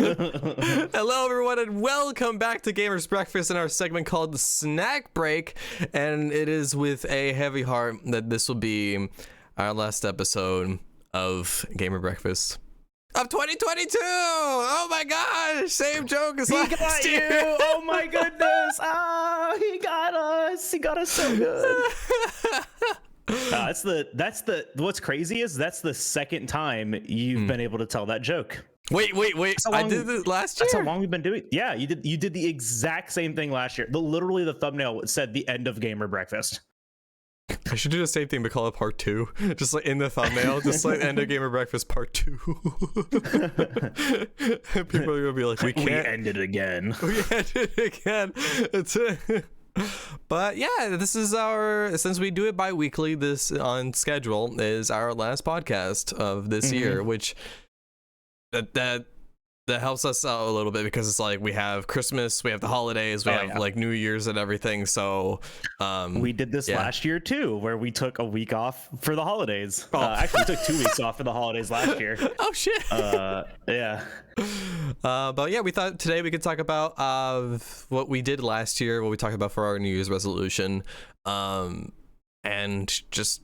Hello, everyone, and welcome back to Gamers Breakfast in our segment called the Snack Break. And it is with a heavy heart that this will be our last episode of Gamer Breakfast of 2022. Oh my gosh, same joke as last year. Oh my goodness. He got us. He got us so good. That's the what's crazy is that's the second time you've been able to tell that joke. Wait. I did it last year? That's how long we've been doing. Yeah, you did the exact same thing last year. Literally the thumbnail said the end of Gamer Breakfast. I should do the same thing but call it part 2. Just like in the thumbnail, just like end of Gamer Breakfast part 2. People are gonna be like, we ended it again. We ended it again. It's But yeah, this is since we do it bi-weekly, this on schedule is our last podcast of this year, which that helps us out a little bit because it's like we have Christmas, we have the holidays, we have like New Year's and everything. So we did this last year too, where we took a week off for the holidays. Actually, we took 2 weeks off for the holidays last year. Oh shit. Yeah. But yeah, we thought today we could talk about what we did last year, what we talked about for our New Year's resolution, and just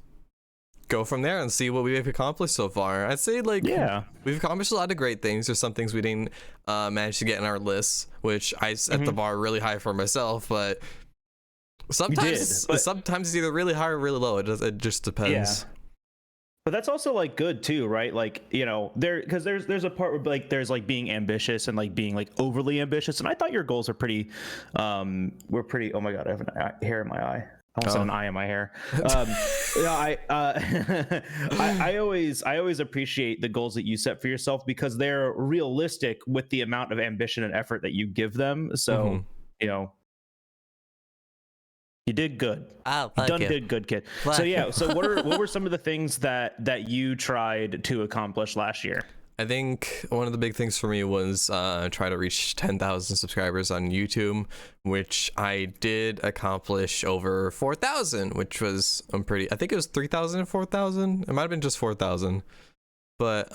go from there and see what we've accomplished so far. I'd say we've accomplished a lot of great things. There's some things we didn't manage to get in our lists, which I set the bar really high for myself, but sometimes it's either really high or really low. It just depends. Yeah. But that's also like good too, right? Like, you know, because there's a part where like there's like being ambitious and like being like overly ambitious, and I thought your goals are pretty were pretty. Oh my god, I have a hair in my eye. I almost had an eye in my hair. I always appreciate the goals that you set for yourself because they're realistic with the amount of ambition and effort that you give them. So, you know, you did good. Did good, kid. So yeah. So what were some of the things that you tried to accomplish last year? I think one of the big things for me was try to reach 10,000 subscribers on YouTube, which I did accomplish over 4,000, which was I think it was 3,000 and 4,000. It might have been just 4,000, but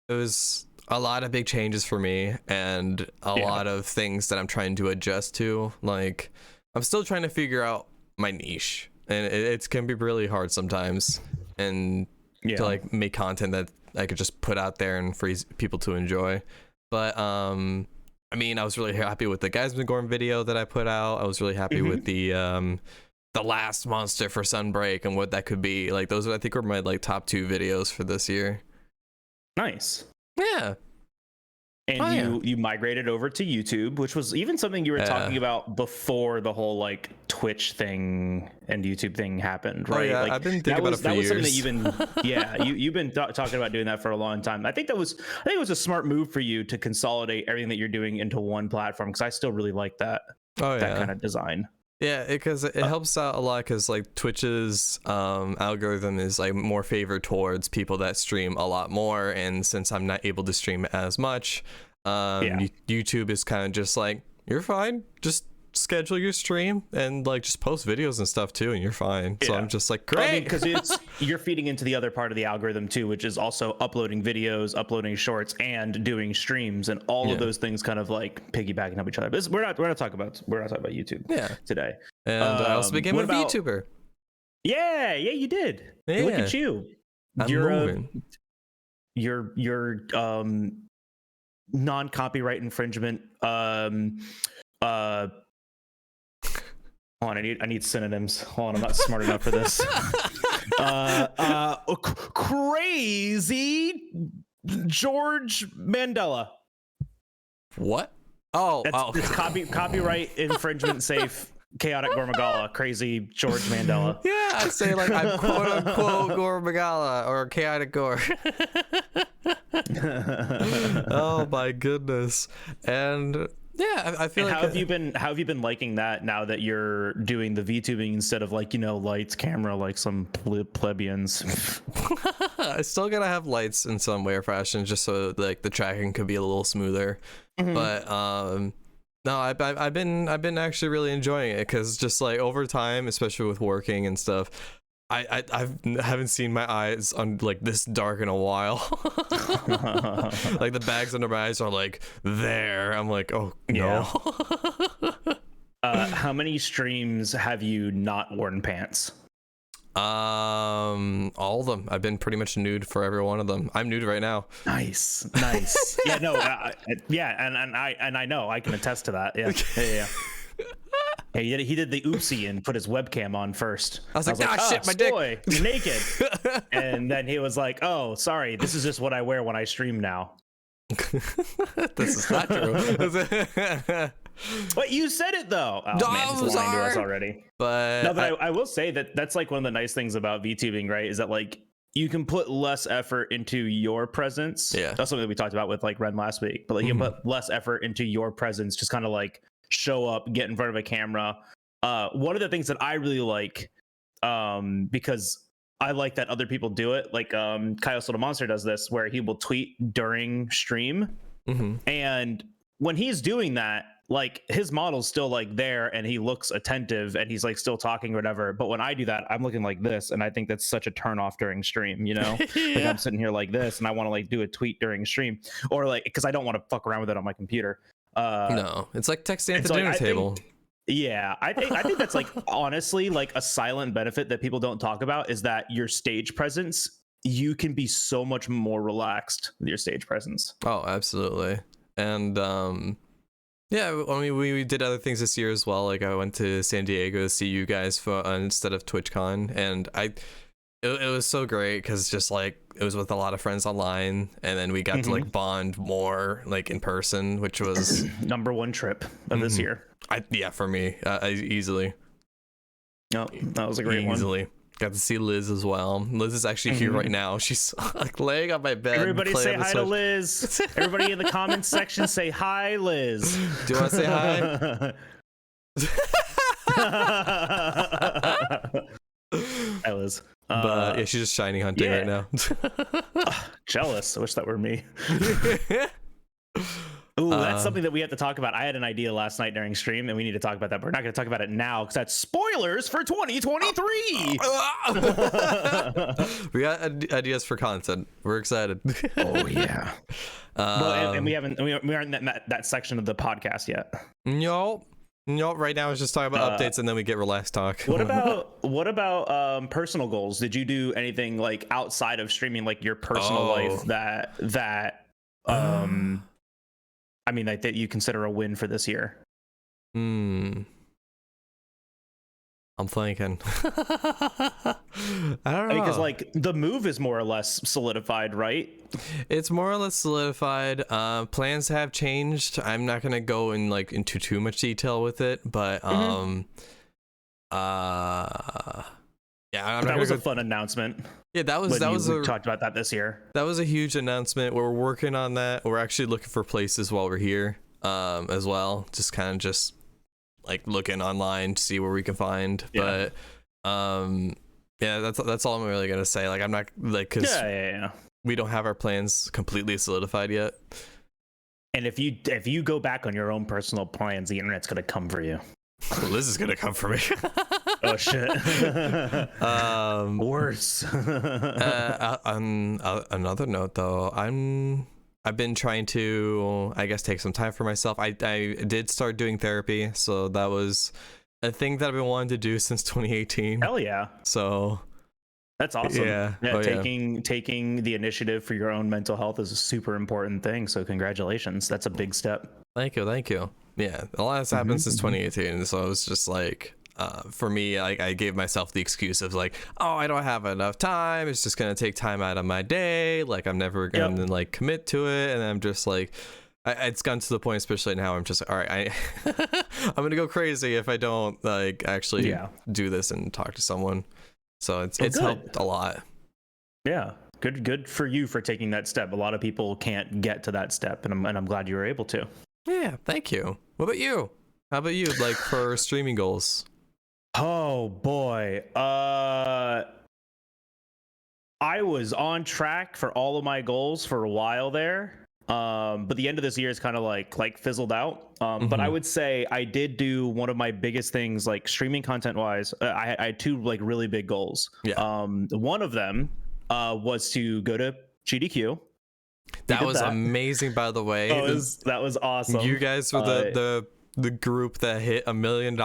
it was a lot of big changes for me and a lot of things that I'm trying to adjust to. Like, I'm still trying to figure out my niche, and it can be really hard sometimes, and to like make content that I could just put out there and for people to enjoy. But I mean, I was really happy with the Guys Gorm video that I put out. I was really happy with the last monster for Sunbreak and what that could be. Like, those I think were my like top 2 videos for this year. Nice. Yeah. And you migrated over to YouTube, which was even something you were talking about before the whole like Twitch thing and YouTube thing happened, right? Like, I've been thinking about it for years. That was something that you've been talking about doing that for a long time. I think it was a smart move for you to consolidate everything that you're doing into one platform, because I still really like that kind of design. Yeah, because it helps out a lot, because like Twitch's algorithm is like more favored towards people that stream a lot more, and since I'm not able to stream as much, YouTube is kind of just like, you're fine, just schedule your stream and like just post videos and stuff too, and you're fine. So I'm just like, great. Because you're feeding into the other part of the algorithm too, which is also uploading videos, uploading shorts, and doing streams, and all of those things kind of like piggybacking up each other. But we're not talking about YouTube today. And I also became a VTuber. Yeah, you did. Yeah. Look at you. You're non-copyright infringement. Hold on, I need synonyms. Hold on, I'm not smart enough for this. Crazy George Mandela. What? It's copyright infringement safe. Chaotic Gormagala, crazy George Mandela. Yeah, I say like I'm quote unquote Gormagala or chaotic Gore. Oh my goodness. And yeah, I feel like how have you been liking that now that you're doing the VTubing instead of like, you know, lights, camera, like some plebeians? I still gotta have lights in some way or fashion just so like the tracking could be a little smoother. But no, I've been actually really enjoying it, because just like over time, especially with working and stuff, haven't seen my eyes on like this dark in a while. Like the bags under my eyes are like there. I'm like, oh no. How many streams have you not worn pants? All of them. I've been pretty much nude for every one of them. I'm nude right now. Nice. Yeah, no, yeah, and I know I can attest to that. Yeah. Hey, he did the oopsie and put his webcam on first. I was like, shit, my dick. You're naked. And then he was like, oh, sorry, this is just what I wear when I stream now. This is not true. But you said it though. Oh man, he's lying to us already. But no, but I will say that that's like one of the nice things about VTubing, right? Is that like you can put less effort into your presence. Yeah, that's something that we talked about with like Ren last week. But like you can put less effort into your presence, just kind of like show up, get in front of a camera. One of the things that I really like, because I like that other people do it. Like Kyle Soda Monster does this, where he will tweet during stream, and when he's doing that, like his model's still like there, and he looks attentive, and he's like still talking or whatever. But when I do that, I'm looking like this, and I think that's such a turn off during stream. You know, like I'm sitting here like this, and I want to like do a tweet during stream, or like because I don't want to fuck around with it on my computer. No, it's like texting at the dinner table. Yeah, I think that's like honestly like a silent benefit that people don't talk about is that your stage presence, you can be so much more relaxed with your stage presence. Oh, absolutely. And yeah, I mean we did other things this year as well. Like I went to San Diego to see you guys for instead of TwitchCon, and it was so great because just like it was with a lot of friends online, and then we got to like bond more like in person, which was number one trip of this year. Yeah, for me, easily. Oh, that was a great one. Easily got to see Liz as well. Liz is actually here right now. She's like laying on my bed. Everybody say hi to Liz. Everybody in the comments section say hi, Liz. Do you want to say hi? Hi, Liz. But yeah, she's just shiny hunting right now. Jealous. I wish that were me. Ooh, that's something that we have to talk about. I had an idea last night during stream, and we need to talk about that. But we're not going to talk about it now because that's spoilers for 2023. We got ideas for content. We're excited. Oh yeah. Well, and we aren't in that section of the podcast yet. No. Right now it's just talking about updates, and then we get relaxed talk. What about personal goals? Did you do anything like outside of streaming, like your personal life that I mean, that you consider a win for this year? I'm thinking. I don't know. Because like the move is more or less solidified, right? It's more or less solidified. Plans have changed. I'm not gonna go into too much detail with it, but yeah, that was a fun announcement. Yeah, we talked about that this year. That was a huge announcement. We're working on that. We're actually looking for places while we're here, as well. Just like looking online to see where we can find. Yeah. But yeah, that's all I'm really gonna say. Like I'm not like because we don't have our plans completely solidified yet. And if you go back on your own personal plans, the internet's gonna come for you. Well, Liz is gonna come for me. Oh shit. Worse. On another note, though, I've been trying to, I guess, take some time for myself. I did start doing therapy, so that was a thing that I've been wanting to do since 2018. Hell yeah. So that's awesome. Yeah. Taking the initiative for your own mental health is a super important thing. So congratulations. That's a big step. Thank you. Yeah, a lot has happened since 2018, so it was just like, for me, like I gave myself the excuse of like, oh, I don't have enough time. It's just gonna take time out of my day. Like I'm never gonna like commit to it, and I'm just like, it's gotten to the point, especially now, I'm just like, all right, I'm gonna go crazy if I don't like actually do this and talk to someone. So it's helped a lot. Yeah. Good for you for taking that step. A lot of people can't get to that step, and I'm glad you were able to. Yeah, thank you. What about you? How about you, like for streaming goals? Oh boy. I was on track for all of my goals for a while there. but the end of this year is kind of like fizzled out. But I would say I did do one of my biggest things, like streaming content wise. I had two like really big goals. Yeah. One of them was to go to GDQ. That was amazing, by the way. That was awesome. You guys were the group that hit $1 million,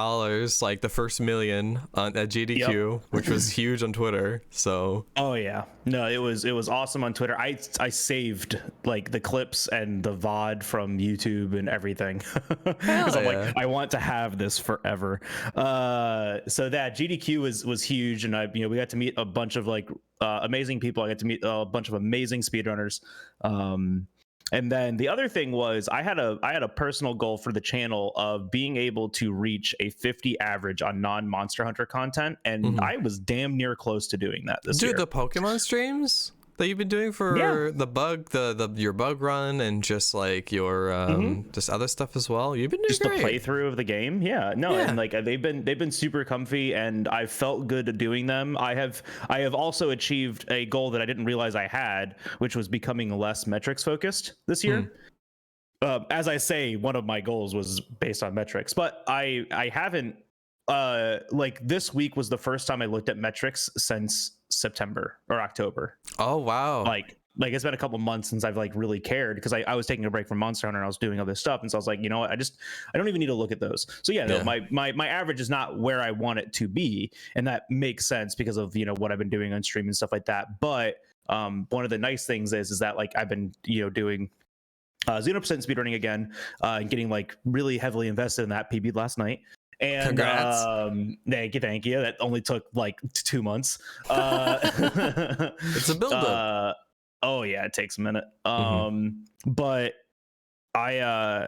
like the first million at GDQ, which was huge on Twitter. So yeah, no, it was awesome on Twitter. I saved like the clips and the VOD from YouTube and everything because I'm like, I want to have this forever. So that GDQ was huge, and we got to meet a bunch of like amazing people. I got to meet a bunch of amazing speedrunners. And then the other thing was I had a personal goal for the channel of being able to reach a 50 average on non-Monster Hunter content, and I was damn near close to doing that this year. Dude, the Pokemon streams that you've been doing for the bug, your bug run, and just like your just other stuff as well. You've been doing just great. The playthrough of the game. And like they've been super comfy, and I felt good at doing them. I have also achieved a goal that I didn't realize I had, which was becoming less metrics focused this year. As I say, one of my goals was based on metrics, but I haven't like this week was the first time I looked at metrics since September or October. Oh wow. Like it's been a couple months since I've like really cared, because I was taking a break from Monster Hunter and I was doing other stuff, and so I was like, you know what, I don't even need to look at those. So no, my average is not where I want it to be, and that makes sense because of what I've been doing on stream and stuff like that. But one of the nice things is that like I've been doing 0% speedrunning again, and getting like really heavily invested in that. PB last night. And congrats. Thank you. That only took like 2 months. It's a build-up. Oh yeah, it takes a minute. But I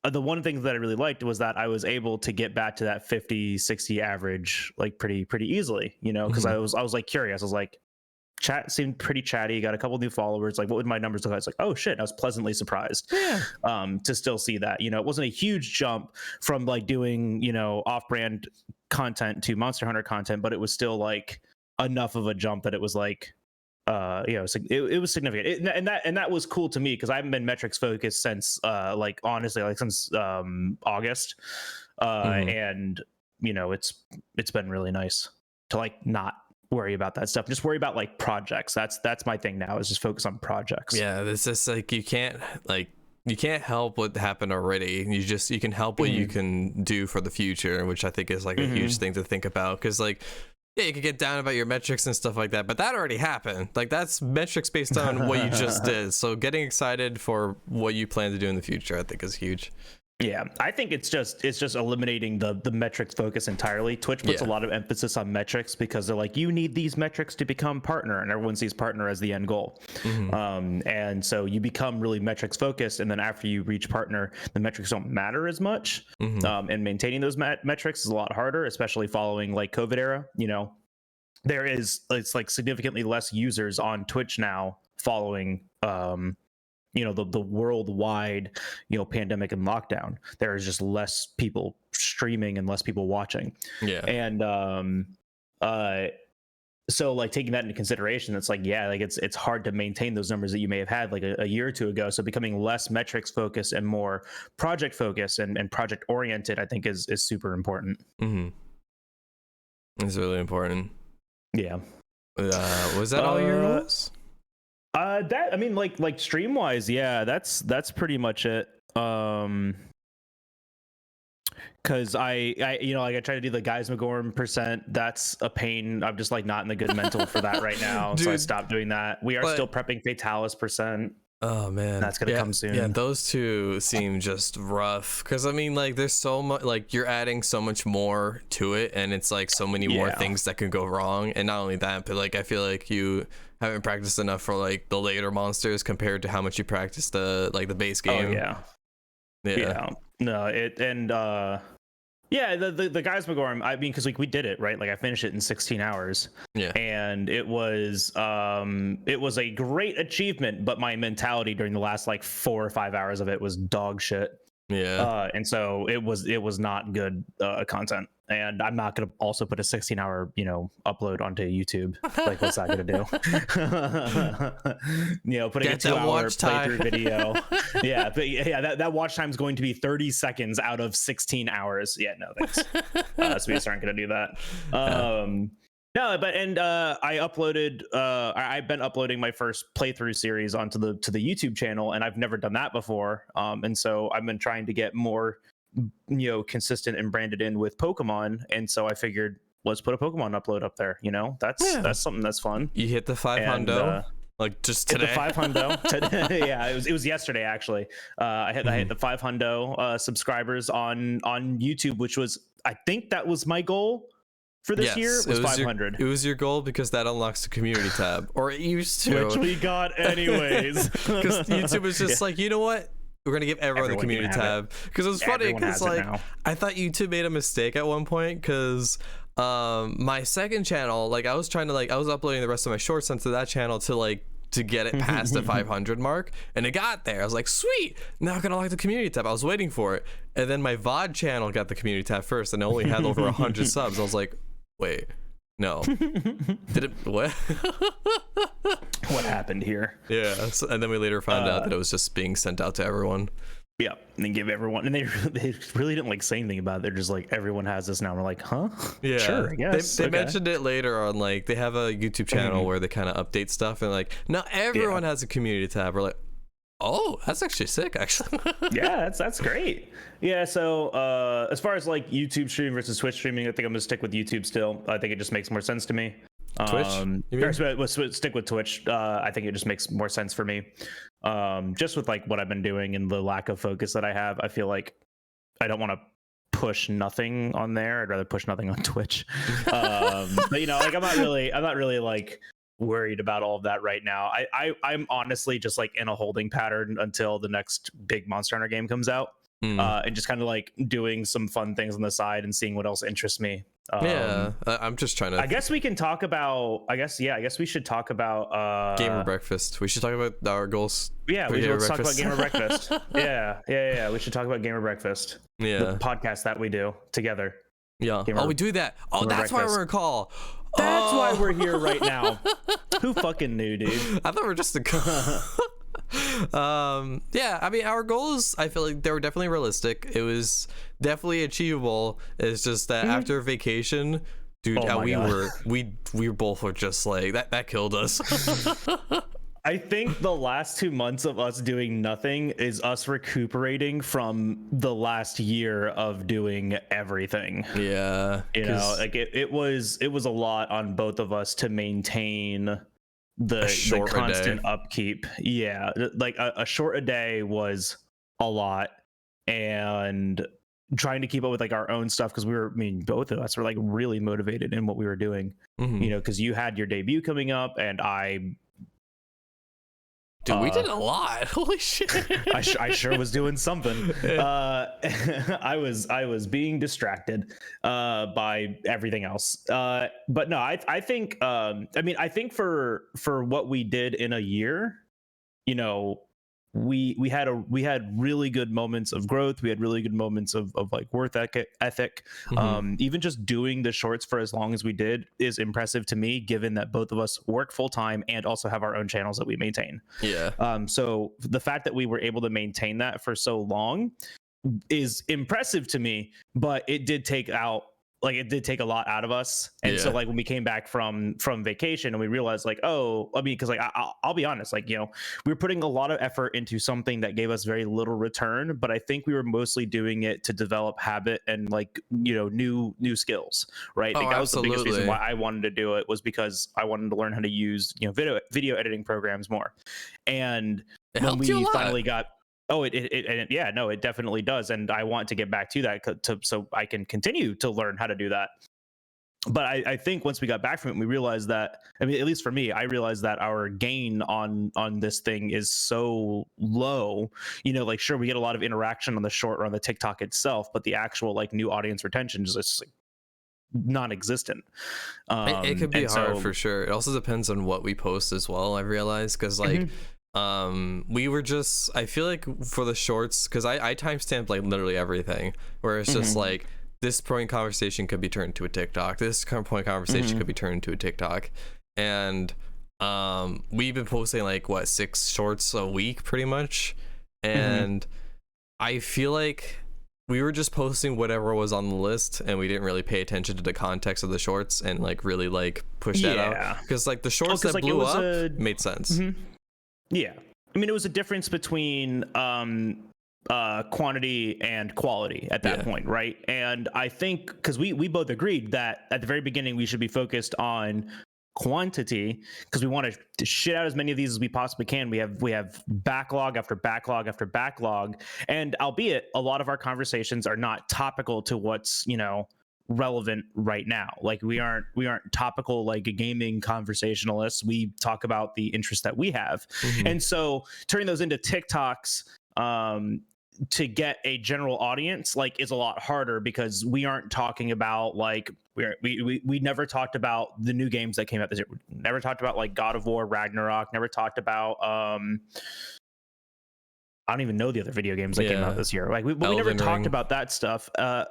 the one thing that I really liked was that I was able to get back to that 50-60 average like pretty easily, because I was like curious. I was like, chat seemed pretty chatty, got a couple new followers, like what would my numbers look like? I was like, oh shit, I was pleasantly surprised to still see that. It wasn't a huge jump from like doing off-brand content to Monster Hunter content, but it was still like enough of a jump that it was like it was significant. And that was cool to me, because I haven't been metrics focused since like honestly like since August, and it's been really nice to like not worry about that stuff, just worry about like projects. That's my thing now, is just focus on projects. It's just like you can't help what happened already. You can help what you can do for the future, which I think is like a huge thing to think about, because like you can get down about your metrics and stuff like that, but that already happened. Like that's metrics based on what you just did. So getting excited for what you plan to do in the future, I think is huge. Yeah, I think it's just eliminating the metrics focus entirely. Twitch puts a lot of emphasis on metrics because they're like, you need these metrics to become partner, and everyone sees partner as the end goal. And so you become really metrics focused, and then after you reach partner, the metrics don't matter as much. And maintaining those metrics is a lot harder, especially following like COVID era. It's like significantly less users on Twitch now following the worldwide pandemic and lockdown. There is just less people streaming and less people watching. And so like taking that into consideration, it's like it's hard to maintain those numbers that you may have had like a year or two ago. So becoming less metrics focused and more project focused and project oriented, I think is super important. It's really important. Was that all your rules? That, I mean, like stream wise, that's pretty much it. Cause I like I try to do the Geismagorm percent. That's a pain. I'm just like not in the good mental for that right now. Dude, so I stopped doing that. We are still prepping Fatalis percent. Oh man, that's gonna come soon. Yeah, those two seem just rough. Cause I mean, like, there's so much, like, you're adding so much more to it, and it's like so many more things that can go wrong. And not only that, but like I feel like you haven't practiced enough for like the later monsters compared to how much you practice the base game. The Geismagorm, I mean, because like we did it right, like I finished it in 16 hours, and it was a great achievement, but my mentality during the last like 4 or 5 hours of it was dog shit. And so it was not good content, and I'm not gonna also put a 16-hour upload onto YouTube. Like, what's that gonna do? Putting Get a that 2-hour watch time. playthrough video. Yeah, but yeah, that watch time is going to be 30 seconds out of 16 hours. Yeah, no thanks. So we just aren't gonna do that. No, but I uploaded. I've been uploading my first playthrough series onto the YouTube channel, and I've never done that before. And so I've been trying to get more, consistent and branded in with Pokemon. And so I figured, let's put a Pokemon upload up there. That's something that's fun. You hit the 500, like just today. Hit the 500. Yeah, it was yesterday actually. I hit the 500 subscribers on YouTube, which was, I think that was my goal for this year. Was 500. It was your goal because that unlocks the community tab, or it used to, which we got anyways. Because YouTube was just like, you know what, we're gonna give everyone the community tab. Because it was funny, because like I thought YouTube made a mistake at one point, because my second channel, like I was uploading the rest of my shorts onto that channel to get it past the 500 mark, and it got there. I was like, sweet, now I can unlock the community tab. I was waiting for it, and then my VOD channel got the community tab first, and it only had over 100 subs. I was like, wait, no. Did it, what? What happened here? Yeah, and then we later found out that it was just being sent out to everyone. Yeah, and then give everyone, and they really didn't say anything about it. They're just like, everyone has this now. We're like, huh? Yeah, sure, I guess. They mentioned it later on, like they have a YouTube channel where they kind of update stuff, and like now everyone has a community tab. We're like, oh, that's actually sick, actually. Yeah, that's great. Yeah, so as far as like YouTube streaming versus Twitch streaming, I think I'm gonna stick with YouTube still. I think it just makes more sense to me. Twitch? Stick with Twitch. I think it just makes more sense for me. Just with like what I've been doing and the lack of focus that I have, I feel like I don't want to push nothing on there. I'd rather push nothing on Twitch. But like I'm not really like worried about all of that right now. I'm honestly just like in a holding pattern until the next big Monster Hunter game comes out. And just kind of like doing some fun things on the side and seeing what else interests me. I'm just trying to. I guess we can talk about. I guess we should talk about Gamerbreakfast. We should talk about our goals. Yeah, we should talk about Gamerbreakfast. Yeah. We should talk about Gamerbreakfast. Yeah, the podcast that we do together. Yeah. We do that. Oh, that's why we're a call. That's why we're here right now. Who fucking knew, dude? I thought we were just a. Yeah, I mean, our goals, I feel like they were definitely realistic. It was definitely achievable. It's just that after vacation, dude, we both were just like that killed us. I think the last 2 months of us doing nothing is us recuperating from the last year of doing everything. Yeah, like it was a lot on both of us to maintain the constant upkeep. Yeah, like a short a day was a lot, and trying to keep up with like our own stuff, because both of us were like really motivated in what we were doing. Because you had your debut coming up, and we did a lot. Holy shit. I sure was doing something. I was being distracted by everything else. But no, I think I think for what we did in a year, we had really good moments of growth. We had really good moments of like worth ethic. Even just doing the shorts for as long as we did is impressive to me, given that both of us work full time and also have our own channels that we maintain. Yeah. So the fact that we were able to maintain that for so long is impressive to me, but it did take a lot out of us. And so like when we came back from vacation and we realized like, because like I'll be honest, like, we were putting a lot of effort into something that gave us very little return, but I think we were mostly doing it to develop habit and like, new skills, right? Like that was the biggest reason why I wanted to do it, was because I wanted to learn how to use, video editing programs more. And when we finally got, it definitely does, and I want to get back to that so I can continue to learn how to do that. But I think once we got back from it, we realized that, at least for me, I realized that our gain on this thing is so low. Like, sure, we get a lot of interaction on the short or on the TikTok itself, but the actual like new audience retention is just like non-existent. It could be hard for sure. It also depends on what we post as well, I realized, because like we were just, I feel like for the shorts, because I timestamp like literally everything, where it's just like this point conversation could be turned to a TikTok, this current point conversation could be turned into a TikTok, and we've been posting like what 6 shorts a week pretty much, and I feel like we were just posting whatever was on the list, and we didn't really pay attention to the context of the shorts and like really like push that out, because like the shorts that blew up made sense. Yeah, I mean, it was a difference between quantity and quality at that point, right? And I think because we both agreed that at the very beginning we should be focused on quantity, because we want to shit out as many of these as we possibly can. We have backlog after backlog after backlog, and albeit a lot of our conversations are not topical to what's, you know, relevant right now. Like we aren't topical like a gaming conversationalists. We talk about the interest that we have, and so turning those into TikToks to get a general audience like is a lot harder, because we aren't talking about like we never talked about the new games that came out this year. We never talked about like God of War Ragnarok. Never talked about I don't even know the other video games that came out this year. Like we never talked about that stuff.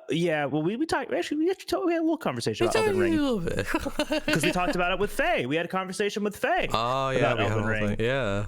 Yeah, well we talked, we had a little conversation about Elden Ring. A little bit. Because we talked about it with Faye. We had a conversation with Faye. Oh yeah, we had Elden Ring. Yeah.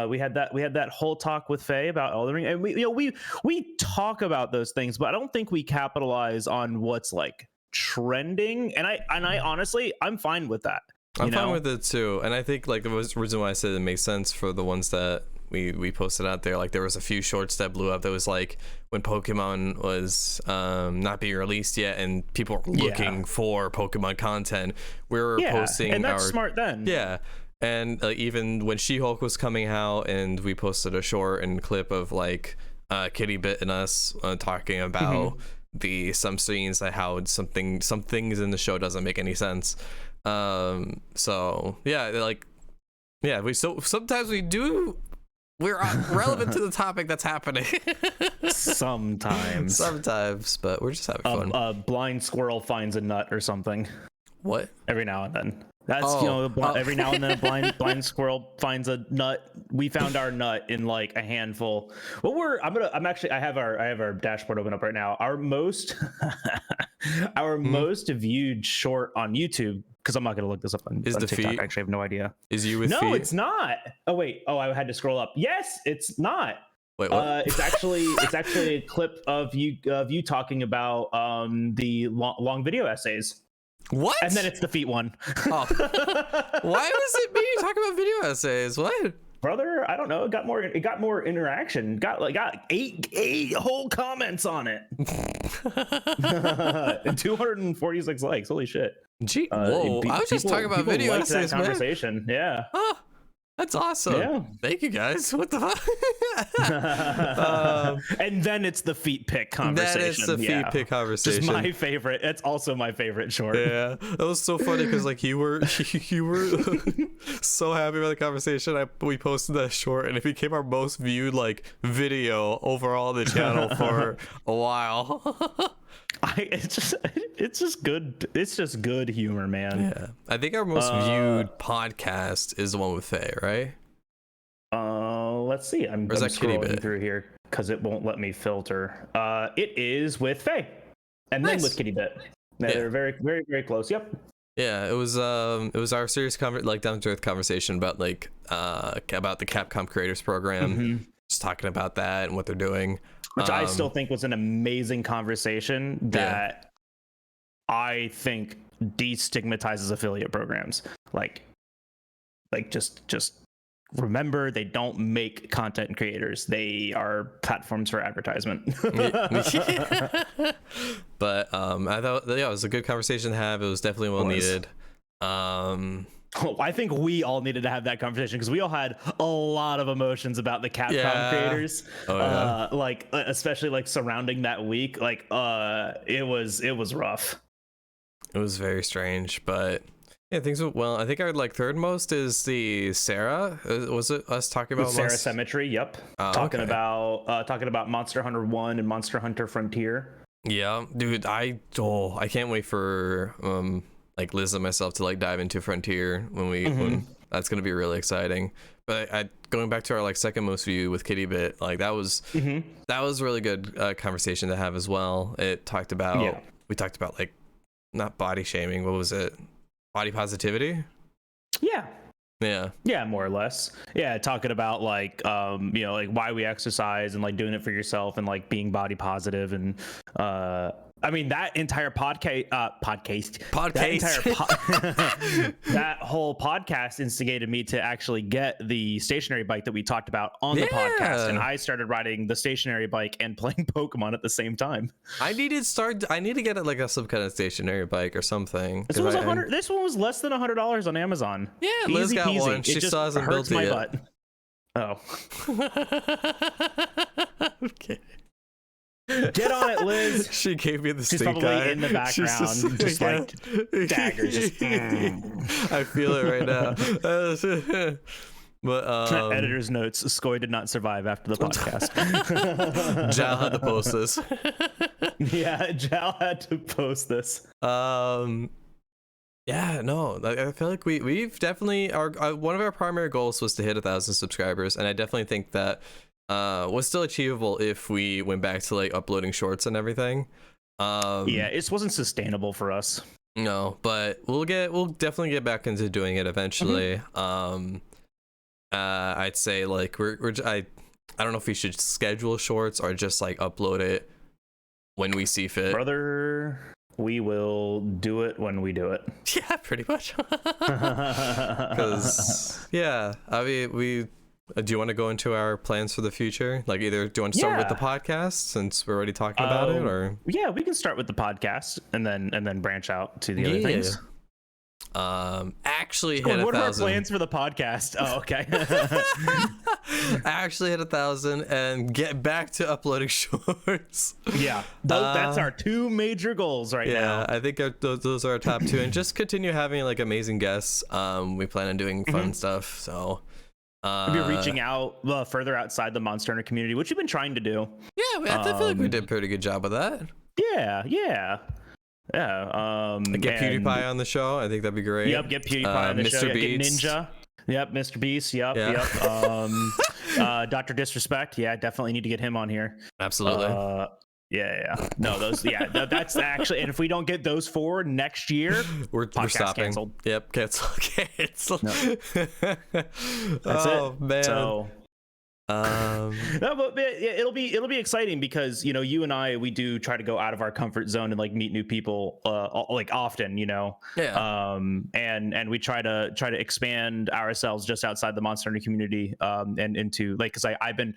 We had that whole talk with Faye about Elden Ring, and we talk about those things, but I don't think we capitalize on what's like trending. And I honestly, I'm fine with that. I'm fine with it too, and I think like the reason why I said it makes sense for the ones that we posted out there. Like there was a few shorts that blew up that was like when Pokemon was not being released yet, and people were looking for Pokemon content. We were posting, and that's smart then. Yeah. And even when She-Hulk was coming out, and we posted a short and clip of like Kitty Bit and us talking about some scenes, like how some things in the show doesn't make any sense. So yeah, like sometimes we're relevant to the topic that's happening. Sometimes, but we're just having fun. A blind squirrel finds a nut or something. What? Every now and then. That's every now and then a blind squirrel finds a nut. We found our nut in like a handful. Well, I have our dashboard open up right now. Our most most viewed short on YouTube, because I'm not gonna look this up on TikTok. Feet? I actually have no idea. Is you with no, feet? It's not. Oh wait. Oh, I had to scroll up. Yes, it's not. Wait, what? It's actually a clip of you talking about the long video essays. What? And then it's the feet one. Oh. Why was it me talking about video essays? What? Brother, I don't know. It got more interaction. Got eight whole comments on it. And 246 likes. Holy shit. Gee, whoa. I was just talking about video essays, man. Conversation. Yeah. Oh, that's awesome. Yeah. Thank you guys. What the fuck? And then it's the feet pick conversation. That is the feet pick conversation. Just my favorite. It's also my favorite short. Yeah. That was so funny, because like you were so happy about the conversation. We posted that short, and it became our most viewed like video overall on the channel for a while. It's just good humor, man. Yeah, I think our most viewed podcast is the one with Faye, right? Let's see. I'm scrolling through here because it won't let me filter. It is with Faye, and then with Kitty Bit. They're very, very, very close. Yep. Yeah, it was our serious down to earth conversation about like about the Capcom Creators Program, just talking about that and what they're doing. Which I still think was an amazing conversation that I think destigmatizes affiliate programs. Like just remember, they don't make content creators. They are platforms for advertisement. But I thought it was a good conversation to have. It was definitely well needed. I think we all needed to have that conversation, because we all had a lot of emotions about the Capcom creators. Like especially like surrounding that week. Like it was rough. It was very strange, but yeah, things went well. I think our like third most is the Sarah. Was it us talking about Sarah Cemetery? Yep. Talking about Monster Hunter 1 and Monster Hunter Frontier. Yeah, dude, I can't wait for like Liz and myself to like dive into Frontier when that's gonna be really exciting. but going back to our like second most view with Kitty Bit, like that was really good conversation to have as well. It talked about we talked about like not body shaming. What was it? Body positivity. Yeah, more or less. Yeah, talking about like you know, like why we exercise and like doing it for yourself and like being body positive and I mean that entire podcast that whole podcast instigated me to actually get the stationary bike that we talked about on the podcast, and I started riding the stationary bike and playing Pokemon at the same time. I need to get like some kind of stationary bike or something. This was this one was less than $100 on Amazon. Yeah, Liz got one. She still hasn't built it yet. Oh. Okay. Get on it, Liz. She gave me the She's stink probably eye. in the background, just like daggers. I feel it right now. But editor's notes: Skoj did not survive after the podcast. Jal had to post this. Yeah, Jal had to post this. Yeah, no, I feel like we've definitely one of our primary goals was to hit 1,000 subscribers, and I definitely think that was still achievable if we went back to like uploading shorts and everything. Yeah, it wasn't sustainable for us. No, but we'll definitely get back into doing it eventually. I'd say like I don't know if we should schedule shorts or just like upload it when we see fit. Brother, we will do it when we do it. Yeah, pretty much. Because yeah, I mean do you want to go into our plans for the future? Like either do you want to start with the podcast since we're already talking about it, or yeah, we can start with the podcast and then branch out to the other things. Actually hit 1,000. What are our plans for the podcast? Oh, okay. Actually hit 1,000 and get back to uploading shorts. Yeah, that's our two major goals right now. Yeah, I think those are our top two, and just continue having like amazing guests. We plan on doing fun stuff, so we'll be reaching out further outside the Monster Hunter community, which we've been trying to do. Yeah, I feel like we did a pretty good job of that. Yeah. Get PewDiePie on the show. I think that'd be great. Yep, get PewDiePie on the show. Mr. Get Beast. Ninja. Yep, Mr. Beast. Yep. Dr. Disrespect. Yeah, definitely need to get him on here. Absolutely. No, those. Yeah, that's actually. And if we don't get those 4 next year, we're stopping. Canceled. Yep, cancel. No. That's it. Man. So. No, but it'll be exciting because you and I, we do try to go out of our comfort zone and like meet new people like often, and we try to expand ourselves just outside the Monster Hunter community and into like, because I've been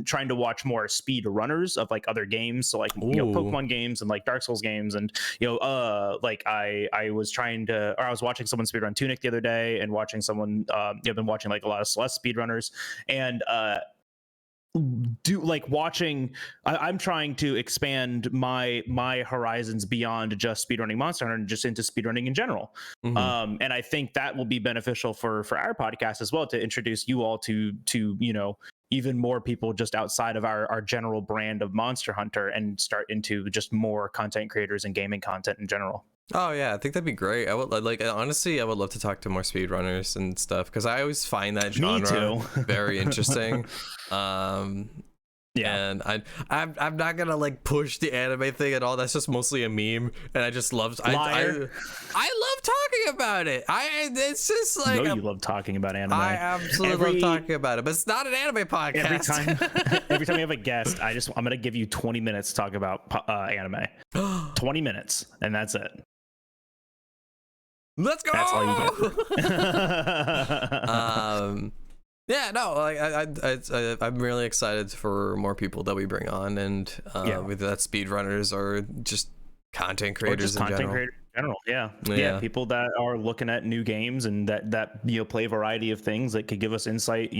trying to watch more speed runners of like other games, so like Pokemon games and like Dark Souls games, and like I was watching someone speedrun Tunic the other day, and watching someone I've been watching like a lot of Celeste speedrunners, and I'm trying to expand my horizons beyond just speedrunning Monster Hunter and just into speedrunning in general. And I think that will be beneficial for our podcast as well, to introduce you all to even more people just outside of our general brand of Monster Hunter, and start into just more content creators and gaming content in general. Oh yeah, I think that'd be great. I would honestly, I would love to talk to more speedrunners and stuff, because I always find that genre very interesting. And I'm not gonna like push the anime thing at all. That's just mostly a meme, and I just love I love talking about it. It's just like you love talking about anime. I absolutely love talking about it, but it's not an anime podcast. Every time we have a guest, I'm gonna give you 20 minutes to talk about anime. 20 minutes, and that's it. Let's go. That's all you get. Yeah, no, I'm really excited for more people that we bring on, and whether that's speedrunners or just content creators in general. Yeah, people that are looking at new games and that play a variety of things that could give us insight,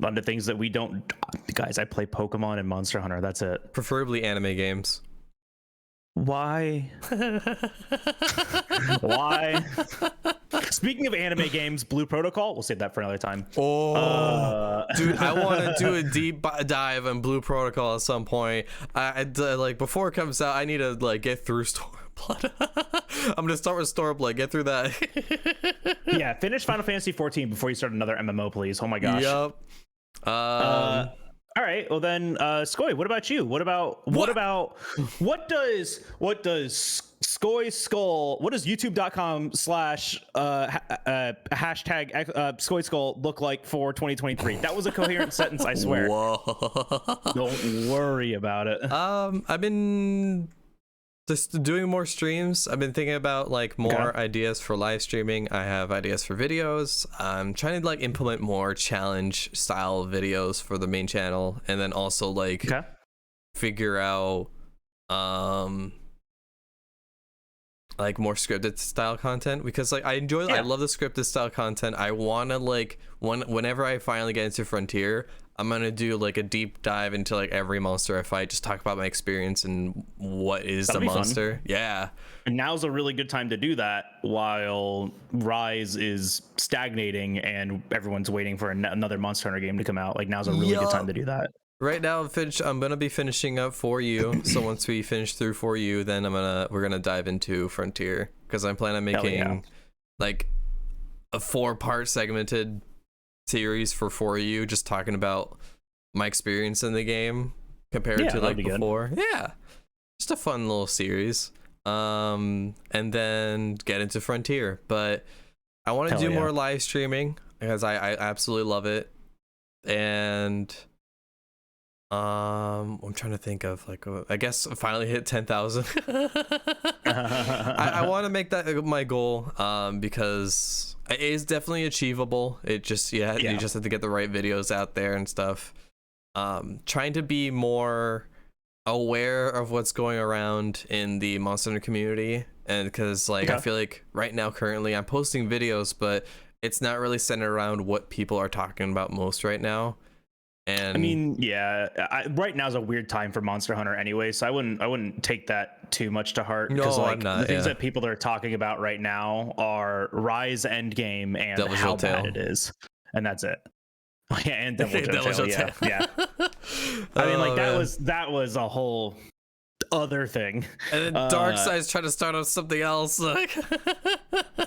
onto things that we don't. Guys, I play Pokemon and Monster Hunter. That's it. Preferably anime games. Why? Why? Speaking of anime games, Blue Protocol, we'll save that for another time. Dude, I want to do a deep dive on Blue Protocol at some point. Like before it comes out, I need to like get through Stormblood. I'm gonna start with Stormblood, get through that. Yeah, finish Final Fantasy 14 before you start another MMO, please. Oh my gosh. Yep. All right, well then, Skoy, what about you? What does SkojSkull, what does youtube.com/ hashtag SkojSkull look like for 2023? That was a coherent sentence, I swear. Whoa. Don't worry about it. I've been just doing more streams. I've been thinking about like more ideas for live streaming. I have ideas for videos. I'm trying to like implement more challenge style videos for the main channel, and then also like figure out like more scripted style content, because like I love the scripted style content. I want to like whenever I finally get into Frontier, I'm gonna do like a deep dive into like every monster I fight, just talk about my experience and what is the monster. Fun. Yeah. And now's a really good time to do that while Rise is stagnating and everyone's waiting for another Monster Hunter game to come out. Like now's a really good time to do that. Right now, I'm gonna be finishing up For You. So once we finish through For You, then we're gonna dive into Frontier, because I'm planning on making like a 4-part segmented series for You, just talking about my experience in the game compared to like before. Yeah, just a fun little series. And then get into Frontier. But I want to do more live streaming, because I absolutely love it. And I'm trying to think of like I guess finally hit 10,000. I want to make that my goal, because it is definitely achievable. It just you just have to get the right videos out there and stuff. Trying to be more aware of what's going around in the Monster Hunter community, and because like I feel like right now currently I'm posting videos, but it's not really centered around what people are talking about most right now. And I mean, right now is a weird time for Monster Hunter anyway, so I wouldn't take that too much to heart, because like the things that people are talking about right now are Rise Endgame and how bad it is, and that's it. Yeah, and Devil Tail. Yeah. I mean, like that was a whole other thing. And then Darkseid's trying to start on something else, like the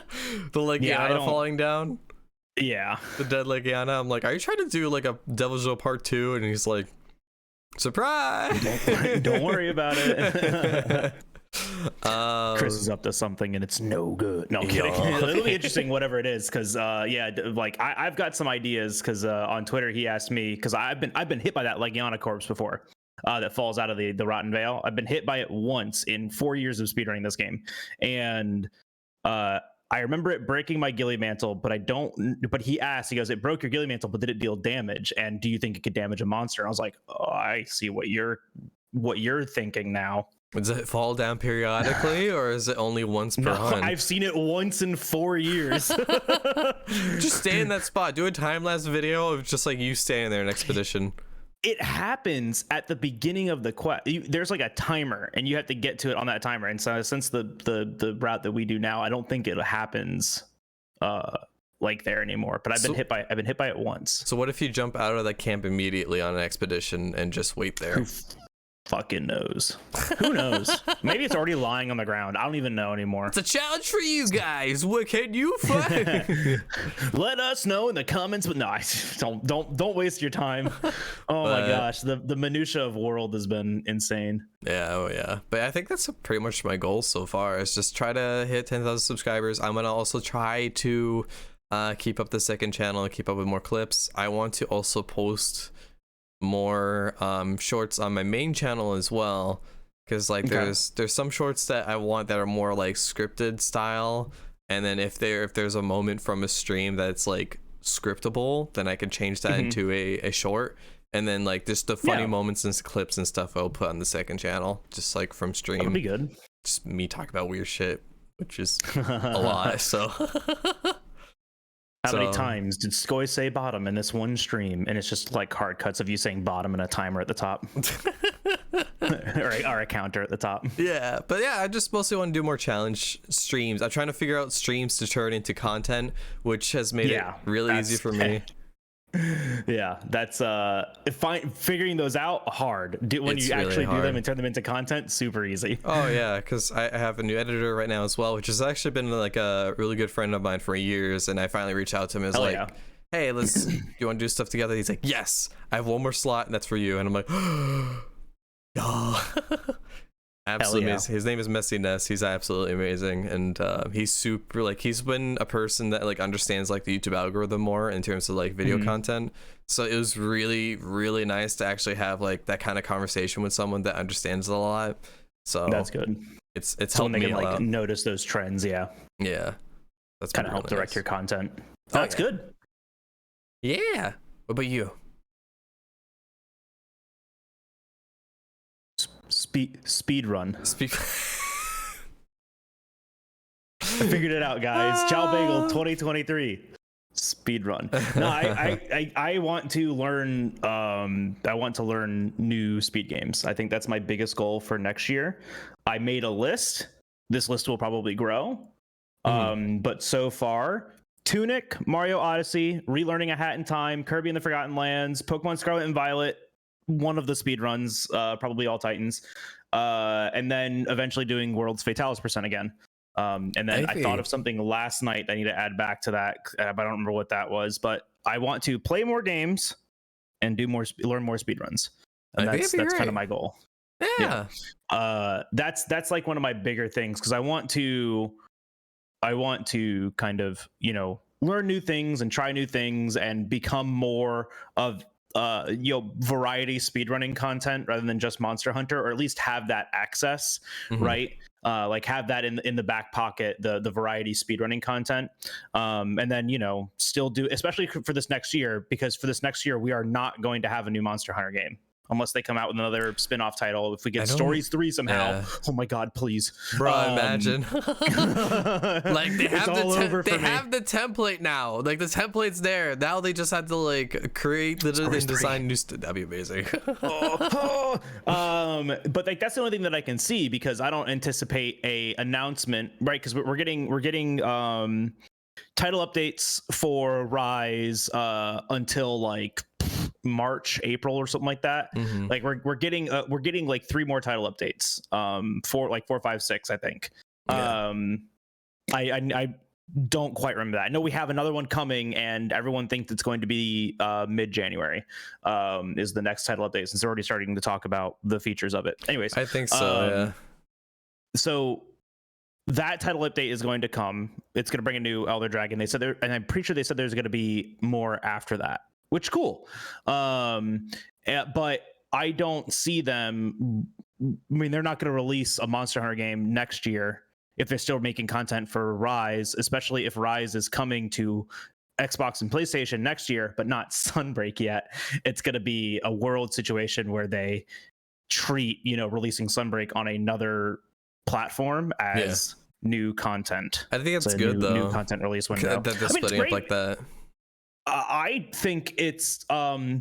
Legiana falling down. Yeah, the dead Legiana. I'm like, are you trying to do like a Devil's Joe Part 2? And he's like, surprise. Don't worry about it. Chris is up to something and it's no good. No, I'm kidding. It'll be interesting, whatever it is, because like I've got some ideas, because on Twitter he asked me, because I've been hit by that Legiana corpse before, that falls out of the Rotten Veil. I've been hit by it once in 4 years of speedrunning this game, and I remember it breaking my ghillie mantle, but he asked, he goes, it broke your ghillie mantle, but did it deal damage? And do you think it could damage a monster? And I was like, oh, I see what you're thinking now. Does it fall down periodically, or is it only once per hunt? I've seen it once in 4 years. Just stay in that spot. Do a time-lapse video of just like you staying there in Expedition. It happens at the beginning of the quest. There's like a timer, and you have to get to it on that timer. And so since the route that we do now, I don't think it happens like there anymore. But I've been hit by it once. So what if you jump out of the camp immediately on an expedition and just wait there? Who fucking knows? Who knows? Maybe it's already lying on the ground. I don't even know anymore. It's a challenge for you guys. What can you find? Let us know in the comments. But no, don't waste your time. Oh my gosh, the minutia of World has been insane. Yeah, but I think that's pretty much my goal so far, is just try to hit 10,000 subscribers. I'm gonna also try to keep up the second channel and keep up with more clips. I want to also post more shorts on my main channel as well, because like there's some shorts that I want that are more like scripted style, and then if there's a moment from a stream that's like scriptable, then I can change that into a short, and then like just the funny moments and clips and stuff I'll put on the second channel, just like from stream. That'll be good. Just me talking about weird shit, which is a lot. So How many times did Skoj say bottom in this one stream? And it's just like hard cuts of you saying bottom and a timer at the top. Or our counter at the top. Yeah, but yeah, I just mostly want to do more challenge streams. I'm trying to figure out streams to turn into content, which has made it really easy for me. Yeah, that's figuring those out hard. When It's you really actually do hard. them and turn them into content, super easy. Oh yeah, because I have a new editor right now as well, which has actually been like a really good friend of mine for years, and I finally reached out to him and was Hell like, yeah. hey, do you want to do stuff together? He's like, yes, I have one more slot and that's for you. And I'm like, oh. Absolutely yeah. amazing. His name is Messiness. He's absolutely amazing, and he's super, like, he's been a person that like understands like the YouTube algorithm more in terms of like video content. So it was really, really nice to actually have like that kind of conversation with someone that understands it a lot. So That's good. It's Someone helped that me can a lot. notice those trends. Yeah, That's kind of help really direct nice. your content. Oh, That's yeah. good. Yeah. What about you? Speed run. Speak. I figured it out, guys. Jalbagel 2023 speed run. No, I want to learn. I want to learn new speed games. I think that's my biggest goal for next year. I made a list. This list will probably grow. But so far, Tunic, Mario Odyssey, Relearning a Hat in Time, Kirby and the Forgotten Lands, Pokemon Scarlet and Violet, one of the speed runs, probably all Titans, and then eventually doing World's Fatalis % again. And then I thought of something last night I need to add back to that, but I don't remember what that was. But I want to play more games and do more, learn more speed runs, and that's kind of my goal. Yeah. That's like one of my bigger things, because I want to kind of, learn new things and try new things and become more of variety speedrunning content rather than just Monster Hunter, or at least have that access, right? Like have that in the back pocket, the variety speedrunning content, and then still do, especially for this next year, because for this next year we are not going to have a new Monster Hunter game unless they come out with another spin-off title. If we get Stories 3 somehow, oh my god, please, bro, imagine. Like they have the template now. Like the template's there now. They just had to like create and design new stuff. That'd be amazing. But like that's the only thing that I can see, because I don't anticipate a announcement, right? Because we're getting title updates for Rise until like March, April, or something like that. Like we're getting like 3 more title updates, 4, 5, 6, I think. I don't quite remember that. I know we have another one coming, and everyone thinks it's going to be mid-January is the next title update, since they're already starting to talk about the features of it. Anyways, I think so. Yeah. So that title update is going to come. It's going to bring a new Elder Dragon. They said there, and I'm pretty sure they said there's going to be more after that, which cool. But I don't see them. I mean, they're not going to release a Monster Hunter game next year if they're still making content for Rise, especially if Rise is coming to Xbox and PlayStation next year, but not Sunbreak yet. It's going to be a world situation where they treat, releasing Sunbreak on another platform as new content. I think it's good though. New content release window. That they're splitting up like that. I think it's I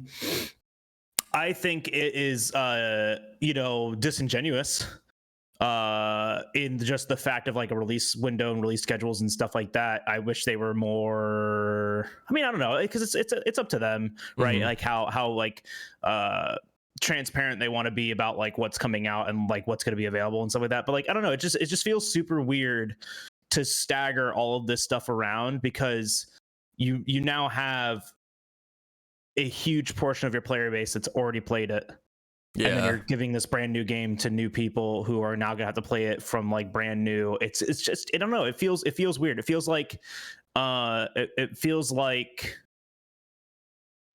think it is disingenuous in just the fact of like a release window and release schedules and stuff like that. I wish they were more, I mean, I don't know, because it's up to them, right? Like how like transparent they want to be about like what's coming out and like what's going to be available and stuff like that. But like, I don't know, it just feels super weird to stagger all of this stuff around, because you now have a huge portion of your player base that's already played it. And then you're giving this brand new game to new people who are now gonna have to play it from like brand new. It's just, I don't know. It feels weird. It feels like it feels like,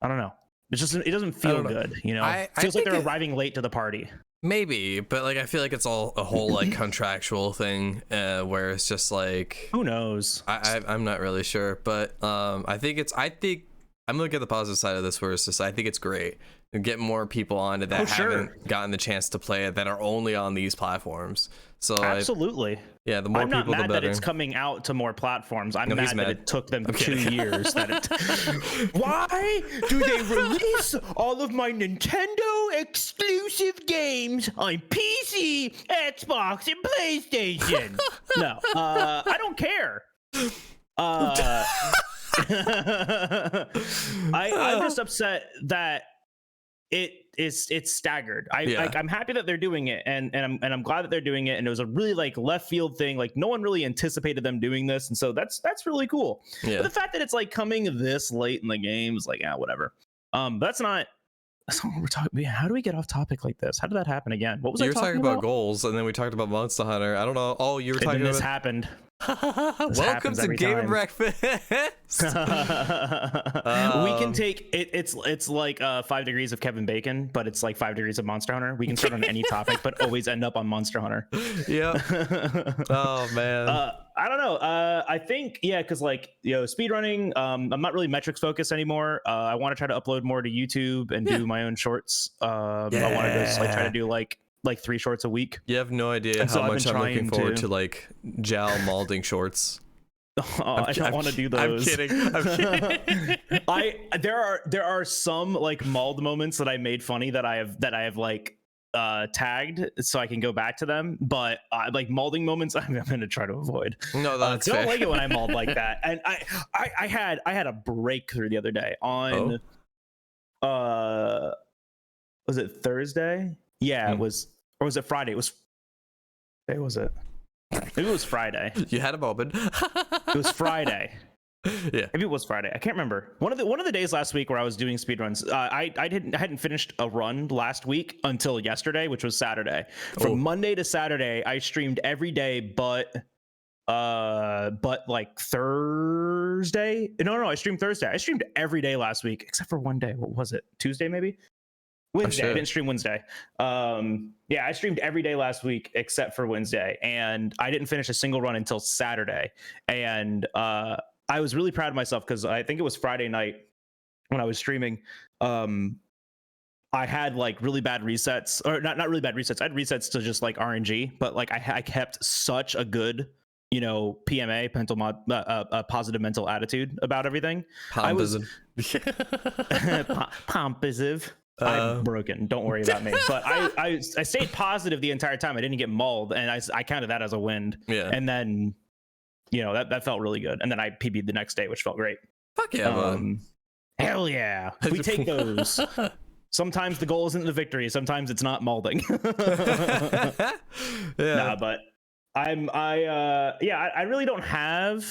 I don't know. It doesn't feel good. It feels like they're arriving late to the party. Maybe, but like I feel like it's all a whole like contractual thing where it's just like, who knows? I'm not really sure, but I think I'm gonna get the positive side of this, where it's just I think it's great get more people onto that haven't gotten the chance to play it, that are only on these platforms. So absolutely. Yeah, the more I'm not people, mad the better. that it's coming out to more platforms. I'm No, he's mad that mad. it took them I'm 2 kidding. years. Why do they release all of my Nintendo exclusive games on PC, Xbox, and PlayStation? No, I don't care. I'm just upset that it's staggered. I'm happy that they're doing it, and I'm glad that they're doing it. And it was a really like left field thing. Like no one really anticipated them doing this, and so that's really cool. Yeah. But the fact that it's like coming this late in the game is like, yeah, whatever. That's not what we're talking. Man, how do we get off topic like this? How did that happen again? What was You I were talking about? Goals, and then we talked about Monster Hunter. I don't know. Oh, you were And talking then about this happened. Welcome to Gamerbreakfast. We can take it. It's like 5 degrees of Kevin Bacon, but it's like 5 degrees of Monster Hunter. We can start on any topic, but always end up on Monster Hunter. Yeah. Oh man. I don't know. I think because like speedrunning. I'm not really metrics focused anymore. I want to try to upload more to YouTube and do my own shorts. I want to just like try to do like 3 shorts a week. You have no idea how much I'm looking forward to like Jal malding shorts. I don't want to do those. I'm kidding. There are some like mauled moments that I made funny that I have like tagged so I can go back to them, but like maulding moments I'm gonna try to avoid. No, that's I don't fair. like it when I mauled like that. And I had a breakthrough the other day on was it Thursday? Yeah, it was, or was it Friday? Was it? Maybe it was Friday. You had a moment. It was Friday. Yeah. Maybe it was Friday. I can't remember. One of the days last week where I was doing speedruns. I hadn't finished a run last week until yesterday, which was Saturday. From Monday to Saturday, I streamed every day, but like Thursday. No, I streamed Thursday. I streamed every day last week except for one day. What was it? Tuesday maybe? Wednesday. I didn't stream Wednesday. I streamed every day last week except for Wednesday, and I didn't finish a single run until Saturday. And I was really proud of myself because I think it was Friday night when I was streaming. I had like really bad resets, or not really bad resets. I had resets to just like RNG, but like I kept such a good PMA, positive mental attitude about everything. Pompism. Pompism. I'm broken. Don't worry about me. But I stayed positive the entire time. I didn't get mauled, and I counted that as a win. Yeah. And then, that felt really good. And then I PB'd the next day, which felt great. Fuck yeah, man. Hell yeah. We take those. Sometimes the goal isn't the victory. Sometimes it's not maulding. Nah, but I really don't have